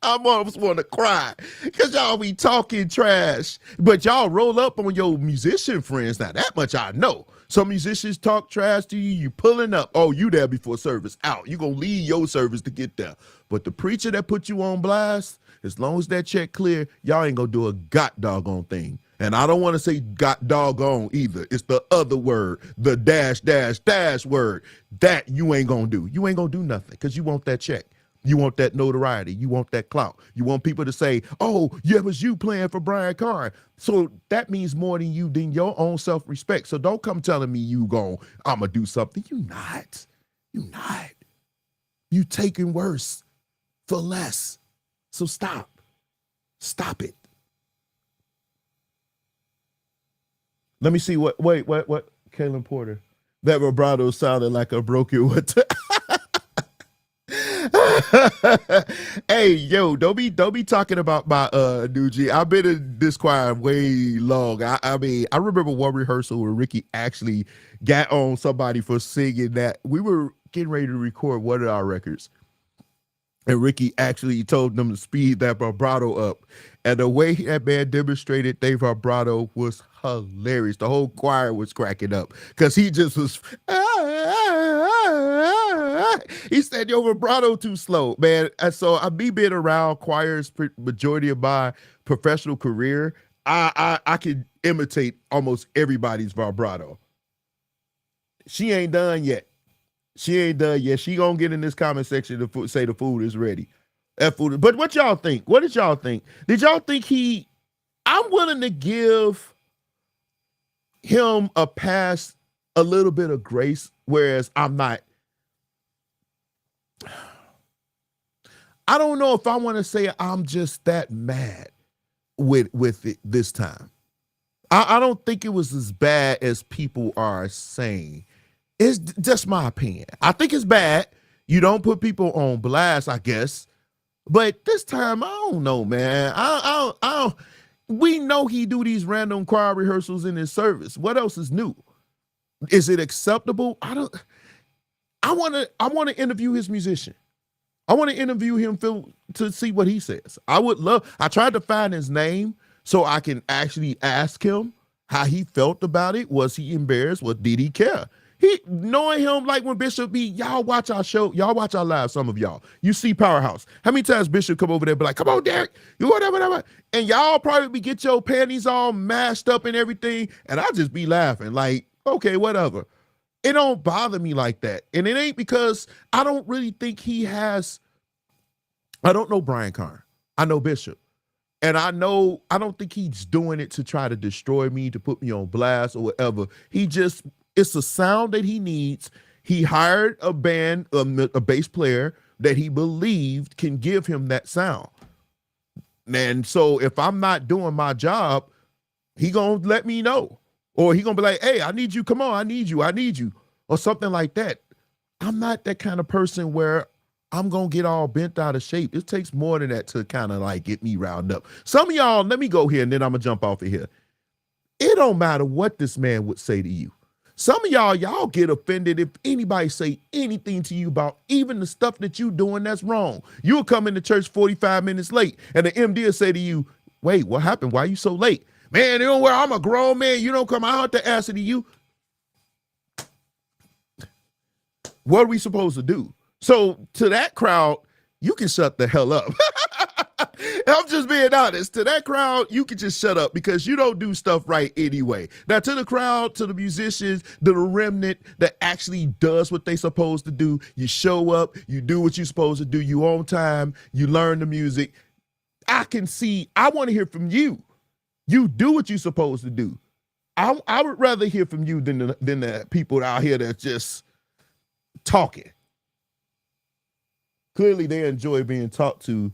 I almost want to cry because y'all be talking trash, but y'all roll up on your musician friends. Now that much I know. Some musicians talk trash to you. You pulling up. Oh, you there before service out. You gonna leave your service to get there. But the preacher that put you on blast, as long as that check clear, y'all ain't gonna do a god doggone thing. And I don't want to say god doggone either. It's the other word, the dash word that you ain't gonna do. You ain't gonna do nothing because you want that check. You want that notoriety. You want that clout. You want people to say, oh, yeah, it was you playing for Brian CARN. So that means more than your own self-respect. So don't come telling me I'm going to do something. You not. You taking worse for less. So stop. Stop it. Let me see what, Kaylin Porter. That vibrato sounded like a broken what? Hey, yo, don't be talking about my new G. I've been in this choir way long. I mean, I remember one rehearsal where Ricky actually got on somebody for singing that. We were getting ready to record one of our records, and Ricky actually told them to speed that vibrato up. And the way that man demonstrated their vibrato was hilarious. The whole choir was cracking up because he just was. He said your vibrato too slow, man. And so I be been around choirs majority of my professional career. I can imitate almost everybody's vibrato. She ain't done yet. She gonna get in this comment section to say the food is ready. That food. But what y'all think? What did y'all think? Did y'all think I'm willing to give him a pass, a little bit of grace, whereas I'm not. I don't know if I want to say I'm just that mad with it this time. I don't think it was as bad as people are saying. It's just my opinion. I think it's bad. You don't put people on blast, I guess. But this time, I don't know, man. I don't. We know he do these random choir rehearsals in his service. What else is new? Is it acceptable? I want to interview his musician. I want to interview him to see what he says. I tried to find his name so I can actually ask him how he felt about it. Was he embarrassed? Did he care? Knowing him, like when Bishop y'all watch our show, y'all watch our live, some of y'all. You see Powerhouse. How many times Bishop come over there and be like, come on, Derek, you whatever. And y'all probably get your panties all mashed up and everything. And I just be laughing like, okay, whatever. It don't bother me like that. And it ain't because I don't really think he has, I don't know Brian Carn. I know Bishop. And I don't think he's doing it to try to destroy me, to put me on blast or whatever. It's a sound that he needs. He hired a band, a bass player that he believed can give him that sound. And so if I'm not doing my job, he gonna let me know. Or he gonna be like, hey, I need you, come on, I need you, or something like that. I'm not that kind of person where I'm gonna get all bent out of shape. It takes more than that to kind of like get me riled up. Some of y'all, let me go here and then I'm gonna jump off of here. It don't matter what this man would say to you. Some of y'all get offended if anybody say anything to you about even the stuff that you doing that's wrong. You'll come into church 45 minutes late and the MD will say to you, wait, what happened? Why are you so late? Man, you know where I'm a grown man. You don't come out to answer to you. What are we supposed to do? So to that crowd, you can shut the hell up. I'm just being honest. To that crowd, you can just shut up because you don't do stuff right anyway. Now, to the crowd, to the musicians, to the remnant that actually does what they supposed to do, you show up, you do what you're supposed to do, you on time, you learn the music. I want to hear from you. You do what you're supposed to do. I would rather hear from you than the people out here that's just talking. Clearly, they enjoy being talked to.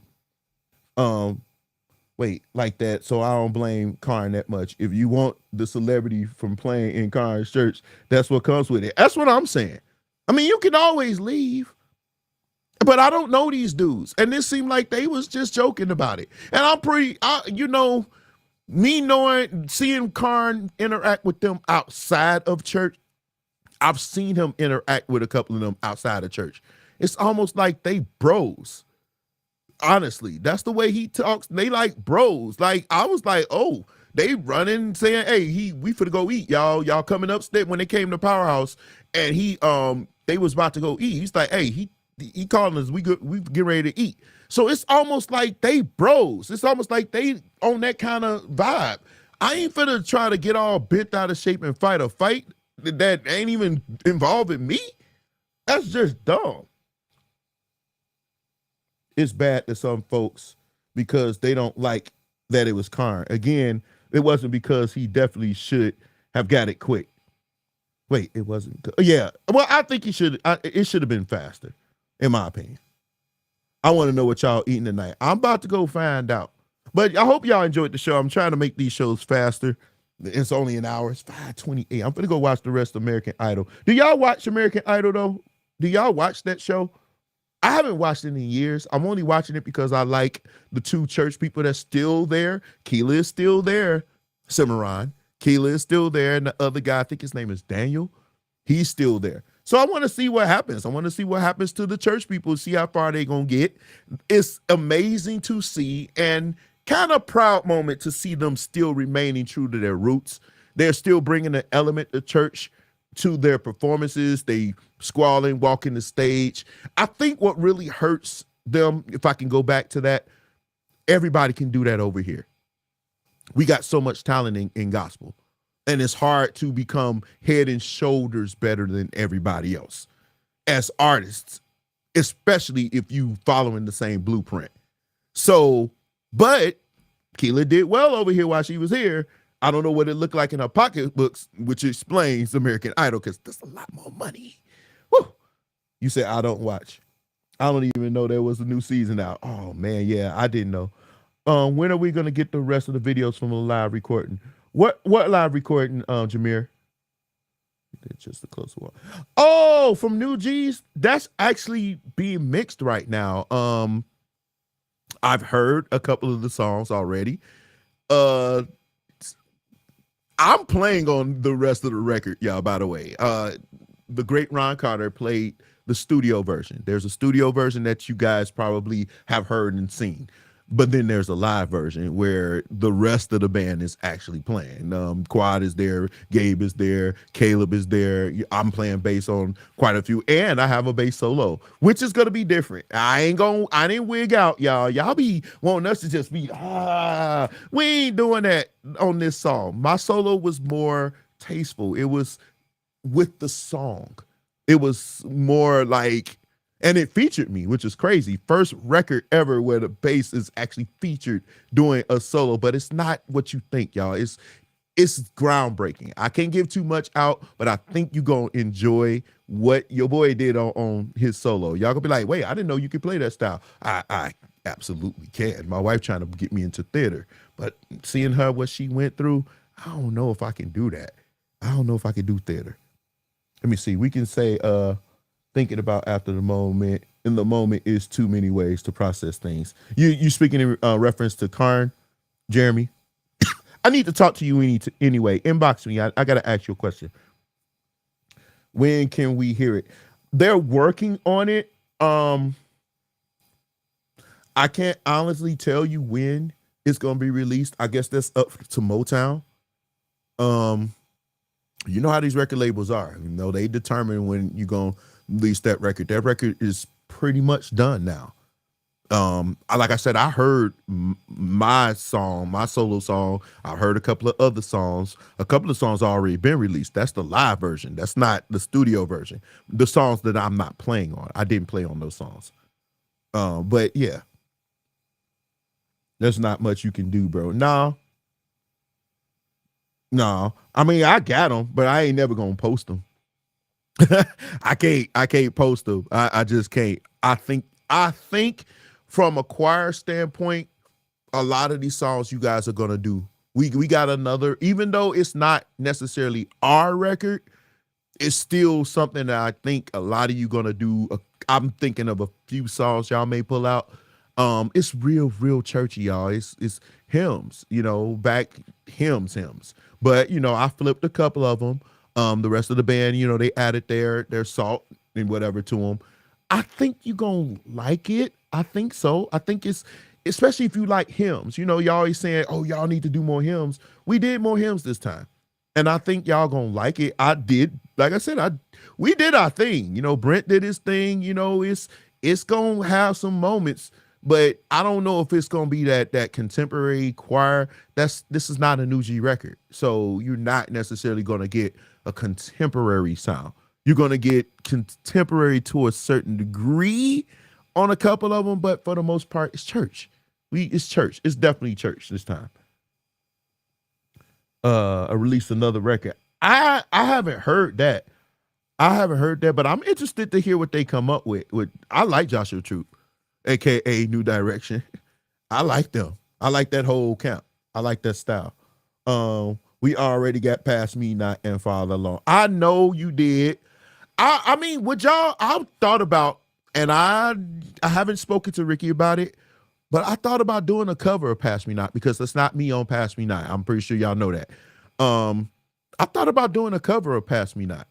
Like that. So I don't blame CARN that much. If you want the celebrity from playing in CARN's church, that's what comes with it. That's what I'm saying. I mean, you can always leave, but I don't know these dudes, and it seemed like they was just joking about it. And seeing CARN interact with them outside of church, I've seen him interact with a couple of them outside of church. It's almost like they bros. Honestly, that's the way he talks. They like bros. Like, I was like, oh, they running saying, hey, we finna go eat, y'all. Y'all coming upstairs. When they came to Powerhouse and they was about to go eat. He's like, hey, he calling us. We get ready to eat. So it's almost like they bros. It's almost like they on that kind of vibe. I ain't finna try to get all bent out of shape and fight a fight that ain't even involving me. That's just dumb. It's bad to some folks because they don't like that it was CARN. Again, it wasn't because he definitely should have got it quick. Wait, it wasn't. Yeah. Well, I think it should have been faster, in my opinion. I want to know what y'all eating tonight. I'm about to go find out. But I hope y'all enjoyed the show. I'm trying to make these shows faster. It's only an hour. It's 5:28. I'm going to go watch the rest of American Idol. Do y'all watch American Idol, though? Do y'all watch that show? I haven't watched it in years. I'm only watching it because I like the two church people that's still there. Keela is still there. Cimarron. Keela is still there. And the other guy, I think his name is Daniel. He's still there. So I want to see what happens. I want to see what happens to the church people, see how far they're going to get. It's amazing to see and kind of proud moment to see them still remaining true to their roots. They're still bringing an element of church to their performances. They squalling, walking the stage. I think what really hurts them, if I can go back to that, everybody can do that over here. We got so much talent in gospel, and it's hard to become head and shoulders better than everybody else as artists, especially if you following the same blueprint. So, but Keela did well over here while she was here. I don't know what it looked like in her pocketbooks, which explains American Idol, because there's a lot more money. Woo. You said I don't watch. I don't even know there was a new season out. Oh, man, yeah, I didn't know. When are we going to get the rest of the videos from the live recording? What live recording, Jameer? Just a closer one. Oh, from New G's? That's actually being mixed right now. I've heard a couple of the songs already. I'm playing on the rest of the record, y'all, by the way. The great Ron Carter played the studio version. There's a studio version that you guys probably have heard and seen. But then there's a live version where the rest of the band is actually playing. Quad is there, Gabe is there, Caleb is there. I'm playing bass on quite a few, and I have a bass solo, which is gonna be different. I didn't wig out, y'all. Y'all be wanting us to just be, we ain't doing that on this song. My solo was more tasteful. It was with the song. It was more like, and it featured me, which is crazy. First record ever where the bass is actually featured doing a solo, but it's not what you think, y'all. It's groundbreaking. I can't give too much out, but I think you're gonna enjoy what your boy did on his solo. Y'all gonna be like, wait, I didn't know you could play that style. I absolutely can. My wife trying to get me into theater, but seeing her what she went through, I don't know if I can do that. I don't know if I can do theater. Let me see. We can say thinking about after the moment. In the moment is too many ways to process things. You speaking in reference to CARN, Jeremy? I need to talk to you anyway. Inbox me. I got to ask you a question. When can we hear it? They're working on it. I can't honestly tell you when it's going to be released. I guess that's up to Motown. You know how these record labels are. You know, they determine when you're going to release that record. That record is pretty much done now. Like I said, I heard my solo song. I heard a couple of other songs. A couple of songs already been released. That's the live version. That's not the studio version. The songs that I'm not playing on. I didn't play on those songs. But yeah, there's not much you can do, bro. No. I mean, I got them, but I ain't never gonna post them. I can't post them. I just can't. I think from a choir standpoint, a lot of these songs you guys are gonna do. We got another, even though it's not necessarily our record, it's still something that I think a lot of you gonna do. I'm thinking of a few songs y'all may pull out. It's real churchy, y'all. It's hymns, back hymns. But I flipped a couple of them. The rest of the band, they added their salt and whatever to them. I think you're gonna like it. I think so. I think it's, especially if you like hymns. Y'all always saying, oh, y'all need to do more hymns. We did more hymns this time. And I think y'all gonna like it. I did. Like I said, we did our thing. Brent did his thing. It's gonna have some moments, but I don't know if it's gonna be that contemporary choir. This is not a New G record. So you're not necessarily gonna get a contemporary sound. You're going to get contemporary to a certain degree on a couple of them, but for the most part, it's church. It's church. It's definitely church this time. I released another record. I haven't heard that. But I'm interested to hear what they come up with. I like Joshua Troop, aka New Direction. I like them. I like that whole camp. I like that style. We already got Past Me Not and Father Alone. I know you did. I mean, what y'all, I thought about, and I haven't spoken to Ricky about it, but I thought about doing a cover of Pass Me Not, because it's not me on Pass Me Not. I'm pretty sure y'all know that. I thought about doing a cover of Pass Me Not,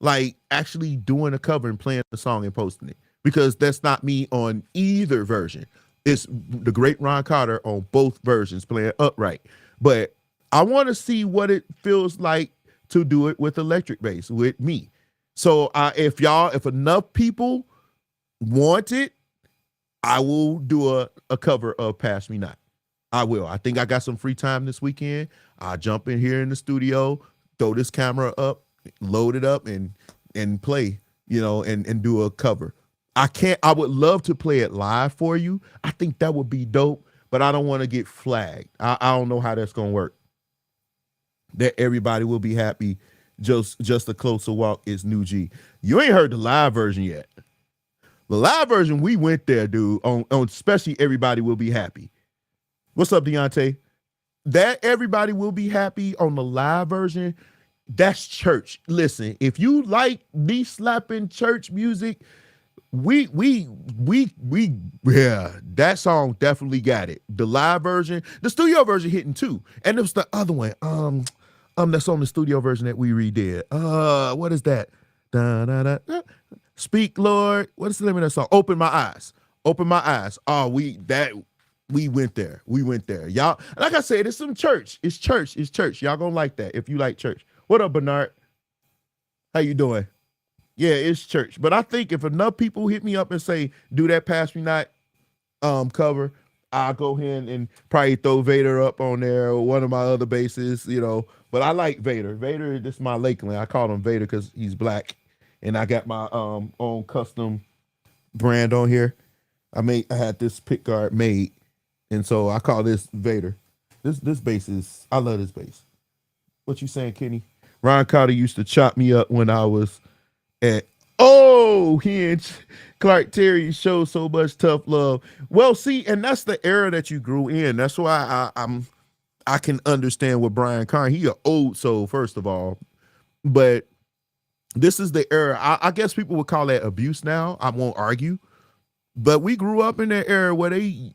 like actually doing a cover and playing the song and posting it, because that's not me on either version. It's the great Ron Carter on both versions playing upright. But I want to see what it feels like to do it with electric bass with me. So if enough people want it, I will do a cover of Pass Me Not. I will. I think I got some free time this weekend. I'll jump in here in the studio, throw this camera up, load it up, and play, and do a cover. I would love to play it live for you. I think that would be dope, but I don't want to get flagged. I don't know how that's gonna work. That everybody will be happy. Just a closer walk is New G. You ain't heard the live version yet. The live version, we went there, dude, on especially Everybody Will Be Happy. What's up, Deontay? That Everybody Will Be Happy on the live version, that's church. Listen, if you like knee slapping church music, yeah, that song definitely got it. The live version, the studio version hitting too. And it was the other one. That's on the studio version that we redid. What is that? Da, da, da, da. Speak, Lord. What is the name of that song? Open My Eyes. Open My Eyes. Oh, we went there. We went there. Y'all, like I said, it's some church. It's church. It's church. Y'all gonna like that if you like church. What up, Bernard? How you doing? Yeah, it's church. But I think if enough people hit me up and say, do that Pass Me Not I'll go ahead and probably throw Vader up on there or one of my other bases, But I like Vader. Vader, this is my Lakeland. I call him Vader because he's black, and I got my own custom brand on here. I had this pick guard made, and so I call this Vader. This bass is, I love this bass. What you saying, Kenny? Ron Carter used to chop me up when I was at. Oh, he and Clark Terry showed so much tough love. Well, see, and that's the era that you grew in. That's why I can understand what Brian Carn. He an old soul, first of all, but this is the era. I guess people would call that abuse now. I won't argue, but we grew up in that era where they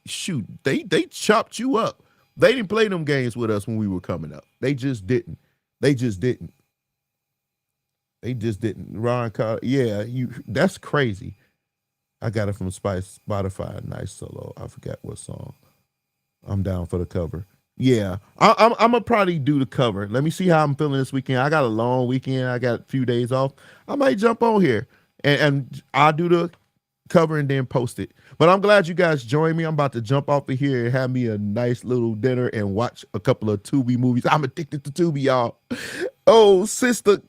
chopped you up. They didn't play them games with us when we were coming up. They just didn't. They just didn't. Ron Carter, yeah, that's crazy. I got it from Spotify. Nice solo. I forgot what song. I'm down for the cover. Yeah, I'm gonna probably do the cover. Let me see how I'm feeling this weekend. I got a long weekend. I got a few days off. I might jump on here and I'll do the cover and then post it. But I'm glad you guys joined me. I'm about to jump off of here and have me a nice little dinner and watch a couple of Tubi movies. I'm addicted to Tubi, y'all. Oh, sister,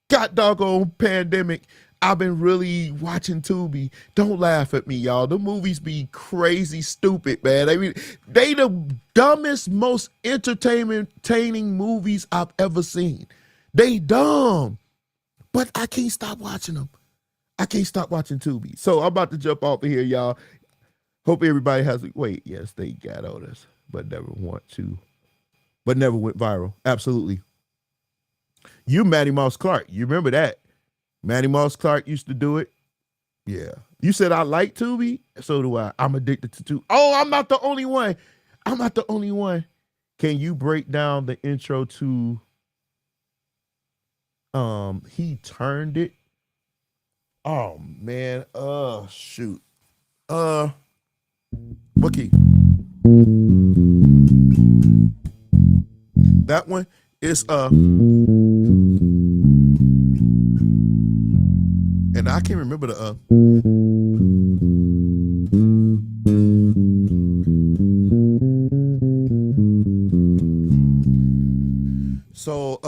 god doggone pandemic. I've been really watching Tubi. Don't laugh at me, y'all. The movies be crazy stupid, man. I mean, they the dumbest, most entertaining movies I've ever seen. They dumb, but I can't stop watching them. I can't stop watching Tubi. So I'm about to jump off of here, y'all. Hope everybody has wait. Yes, they got on us, but never went viral. Absolutely. You, Matty Moss Clark. You remember that? Matty Moss Clark used to do it. Yeah. You said I like Tubi? So do I. I'm addicted to Tubi. Oh, I'm not the only one. Can you break down the intro to He Turned It? Oh man. Shoot. What key? That one is and I can't remember the so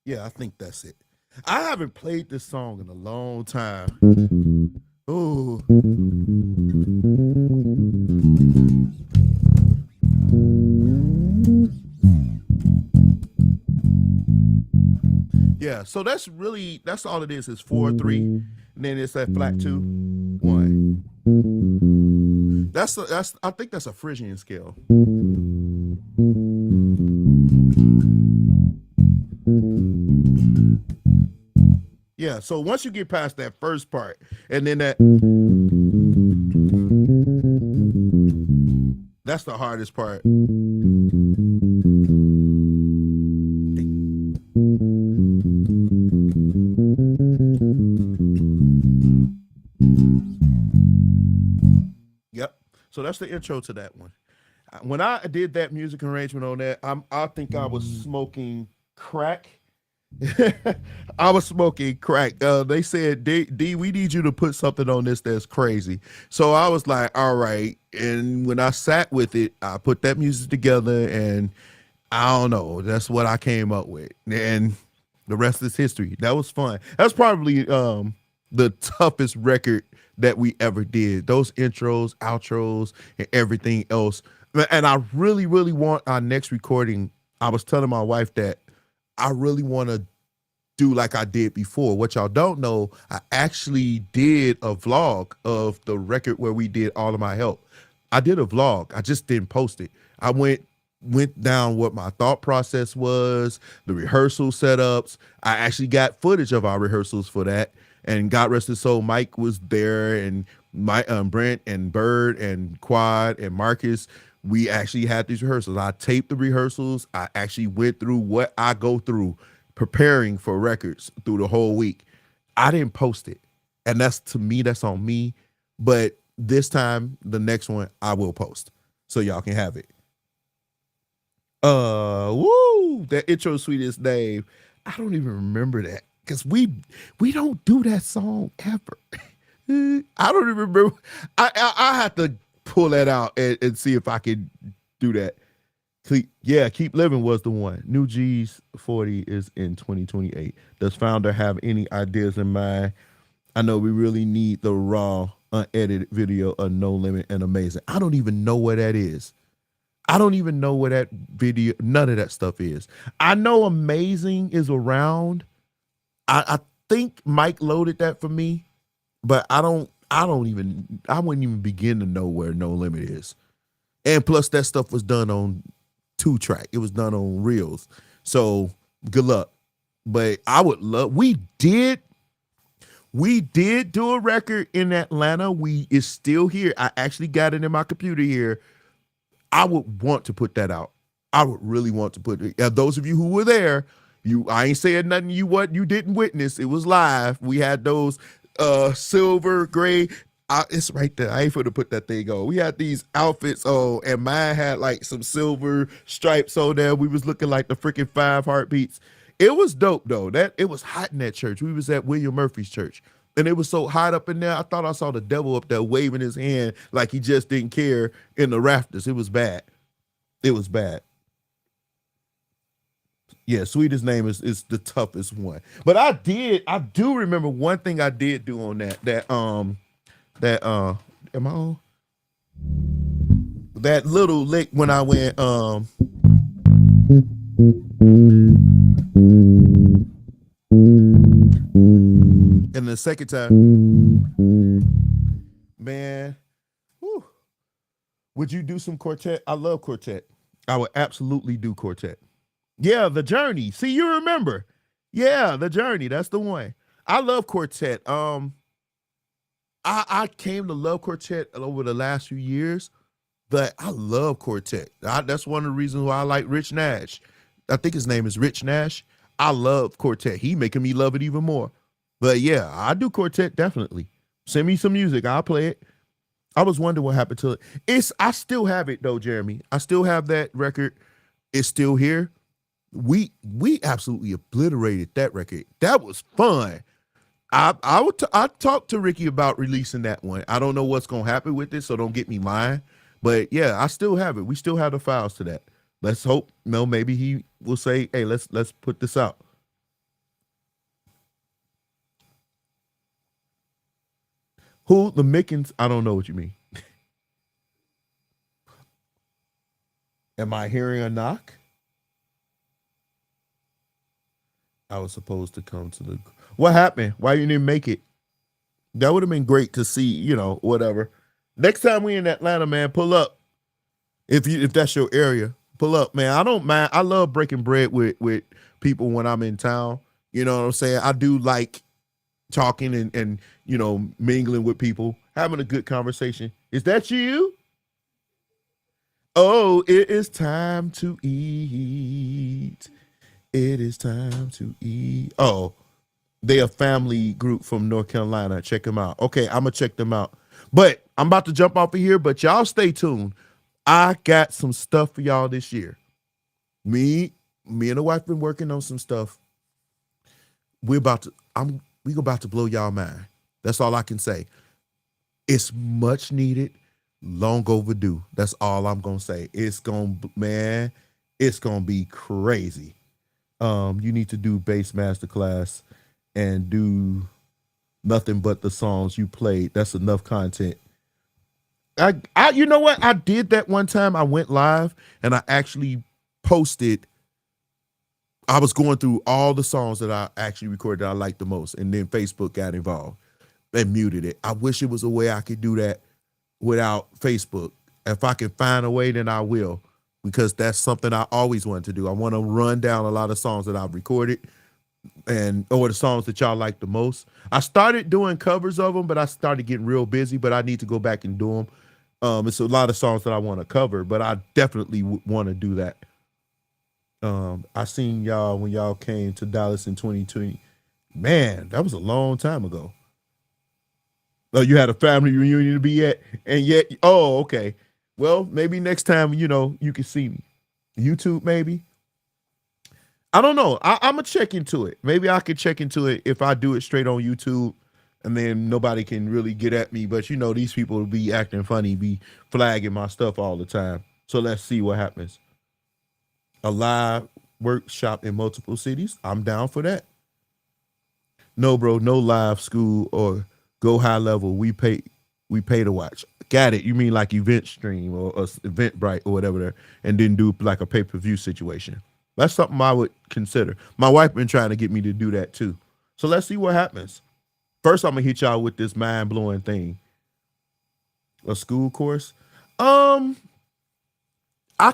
yeah, I think that's it. I haven't played this song in a long time. Oh. Yeah, so that's all it is 4/3, and then it's that flat 2/1. I think that's a Phrygian scale. Yeah, so once you get past that first part, and then that's the hardest part. Yep. So that's the intro to that one. When I did that music arrangement on that, I think I was smoking crack. I was smoking crack. They said, D, we need you to put something on this that's crazy. So I was like, all right. And when I sat with it, I put that music together, and I don't know, that's what I came up with. And the rest is history. That was fun. That's probably the toughest record that we ever did. Those intros, outros, and everything else. And I really, really want our next recording. I was telling my wife that I really want to do like I did before. What y'all don't know, I actually did a vlog of the record where we did All of My Help. I did a vlog. I just didn't post it. I went down what my thought process was, the rehearsal setups. I actually got footage of our rehearsals for that. And God rest his soul, Mike was there, and Brent and Bird and Quad and Marcus. We actually had these rehearsals. I taped the rehearsals. I actually went through what I go through preparing for records through the whole week. I didn't post it. And that's, to me, that's on me. But this time, the next one I will post so y'all can have it. Woo! That intro sweetest name. I don't even remember that because we don't do that song ever. I don't even remember. I have to pull that out and see if I can do that. Yeah, Keep Living was the one. New G's 40 is in 2028. Does founder have any ideas in mind? I know we really need the raw, unedited video of No Limit and Amazing. I don't even know what that is. I don't even know what that video, none of that stuff is. I know Amazing is around. I think Mike loaded that for me, but I wouldn't even begin to know where No Limit is. And plus that stuff was done on 2-track. It was done on reels. So good luck. But I would love, we did do a record in Atlanta. It's still here. I actually got it in my computer here. I would want to put that out. I would really want to put it. Those of you who were there, I ain't saying nothing you didn't witness. It was live. We had those silver, gray. It's right there. I ain't finna put that thing on. We had these outfits on, and mine had like some silver stripes on there. We was looking like the freaking 5 Heartbeats. It was dope though. It was hot in that church. We was at William Murphy's church. And it was so hot up in there, I thought I saw the devil up there waving his hand like he just didn't care in the rafters. It was bad. It was bad. Yeah, Sweetest Name is the toughest one. But I do remember one thing I did do on am I on? That little lick when I went and the second time, man, whew, would you do some quartet? I love quartet. I would absolutely do quartet. Yeah, The Journey. See, you remember. Yeah, The Journey. That's the one. I love quartet. I came to love quartet over the last few years, but I love quartet. That's one of the reasons why I like Rich Nash. I think his name is Rich Nash. I love quartet. He making me love it even more. But yeah, I do quartet definitely. Send me some music. I'll play it. I was wondering what happened to it. I still have it though, Jeremy. I still have that record. It's still here. We absolutely obliterated that record. That was fun. I talked to Ricky about releasing that one. I don't know what's gonna happen with it, so don't get me lying. But yeah, I still have it. We still have the files to that. Let's hope. Maybe he will say, "Hey, let's put this out." Who the Mickens? I don't know what you mean. Am I hearing a knock? I was supposed to come to the. What happened? Why you didn't make it? That would have been great to see. Whatever. Next time we in Atlanta, man, pull up. If that's your area, pull up, man. I don't mind. I love breaking bread with people when I'm in town. You know what I'm saying? I do like talking and mingling with people, having a good conversation. Is that you? Oh, it is time to eat. It is time to eat. Oh, they a family group from North Carolina. Check them out. Okay, I'm gonna check them out. But I'm about to jump off of here, but y'all stay tuned. I got some stuff for y'all this year. Me and the wife been working on some stuff. We about to blow y'all mind. That's all I can say. It's much needed, long overdue. That's all I'm gonna say. It's gonna be crazy. You need to do bass masterclass and do nothing but the songs you played. That's enough content. You know what? I did that one time. I went live and I actually posted. I was going through all the songs that I actually recorded that I liked the most, and then Facebook got involved and muted it. I wish it was a way I could do that without Facebook. If I can find a way, then I will, because that's something I always wanted to do. I want to run down a lot of songs that I've recorded or the songs that y'all like the most. I started doing covers of them, but I started getting real busy, but I need to go back and do them. It's a lot of songs that I want to cover, but I definitely want to do that. I seen y'all when y'all came to Dallas in 2020. Man, that was a long time ago. You had a family reunion to be at, and yet, oh, okay. Well, maybe next time, you can see me. YouTube, maybe. I don't know. I'm gonna check into it. Maybe I could check into it if I do it straight on YouTube, and then nobody can really get at me. But these people will be acting funny, be flagging my stuff all the time. So let's see what happens. A live workshop in multiple cities. I'm down for that. No, bro, no live school or go high level. We pay to watch. Got it. You mean like Event Stream or Eventbrite or whatever there, and then do like a pay-per-view situation. That's something I would consider. My wife been trying to get me to do that too. So let's see what happens. First, I'm gonna hit y'all with this mind-blowing thing. A school course. I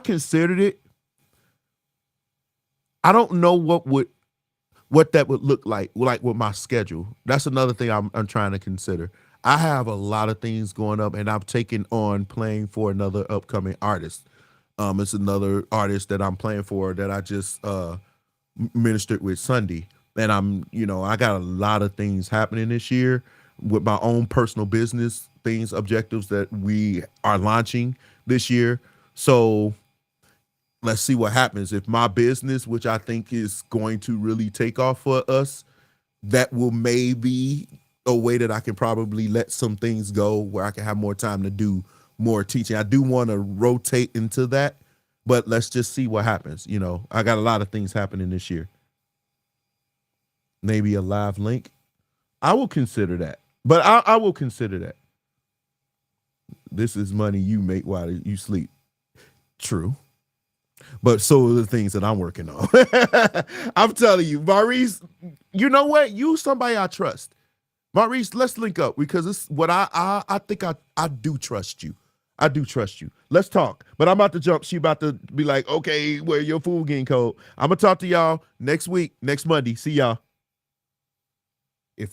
considered it. I don't know what that would look like with my schedule. That's another thing I'm trying to consider. I have a lot of things going up, and I've taken on playing for another upcoming artist. It's another artist that I'm playing for that I just ministered with Sunday. And I got a lot of things happening this year with my own personal business things, objectives that we are launching this year. So let's see what happens. If my business, which I think is going to really take off for us, that will maybe a way that I can probably let some things go where I can have more time to do more teaching. I do want to rotate into that, but let's just see what happens. I got a lot of things happening this year. Maybe a live link. I will consider that, but I will consider that. This is money you make while you sleep. True. But so are the things that I'm working on. I'm telling you, Maurice, you know what? Use somebody I trust. Maurice, let's link up because it's what I think I do trust you. I do trust you. Let's talk. But I'm about to jump. She about to be like, okay, where your food getting cold. I'm going to talk to y'all next week, next Monday. See y'all.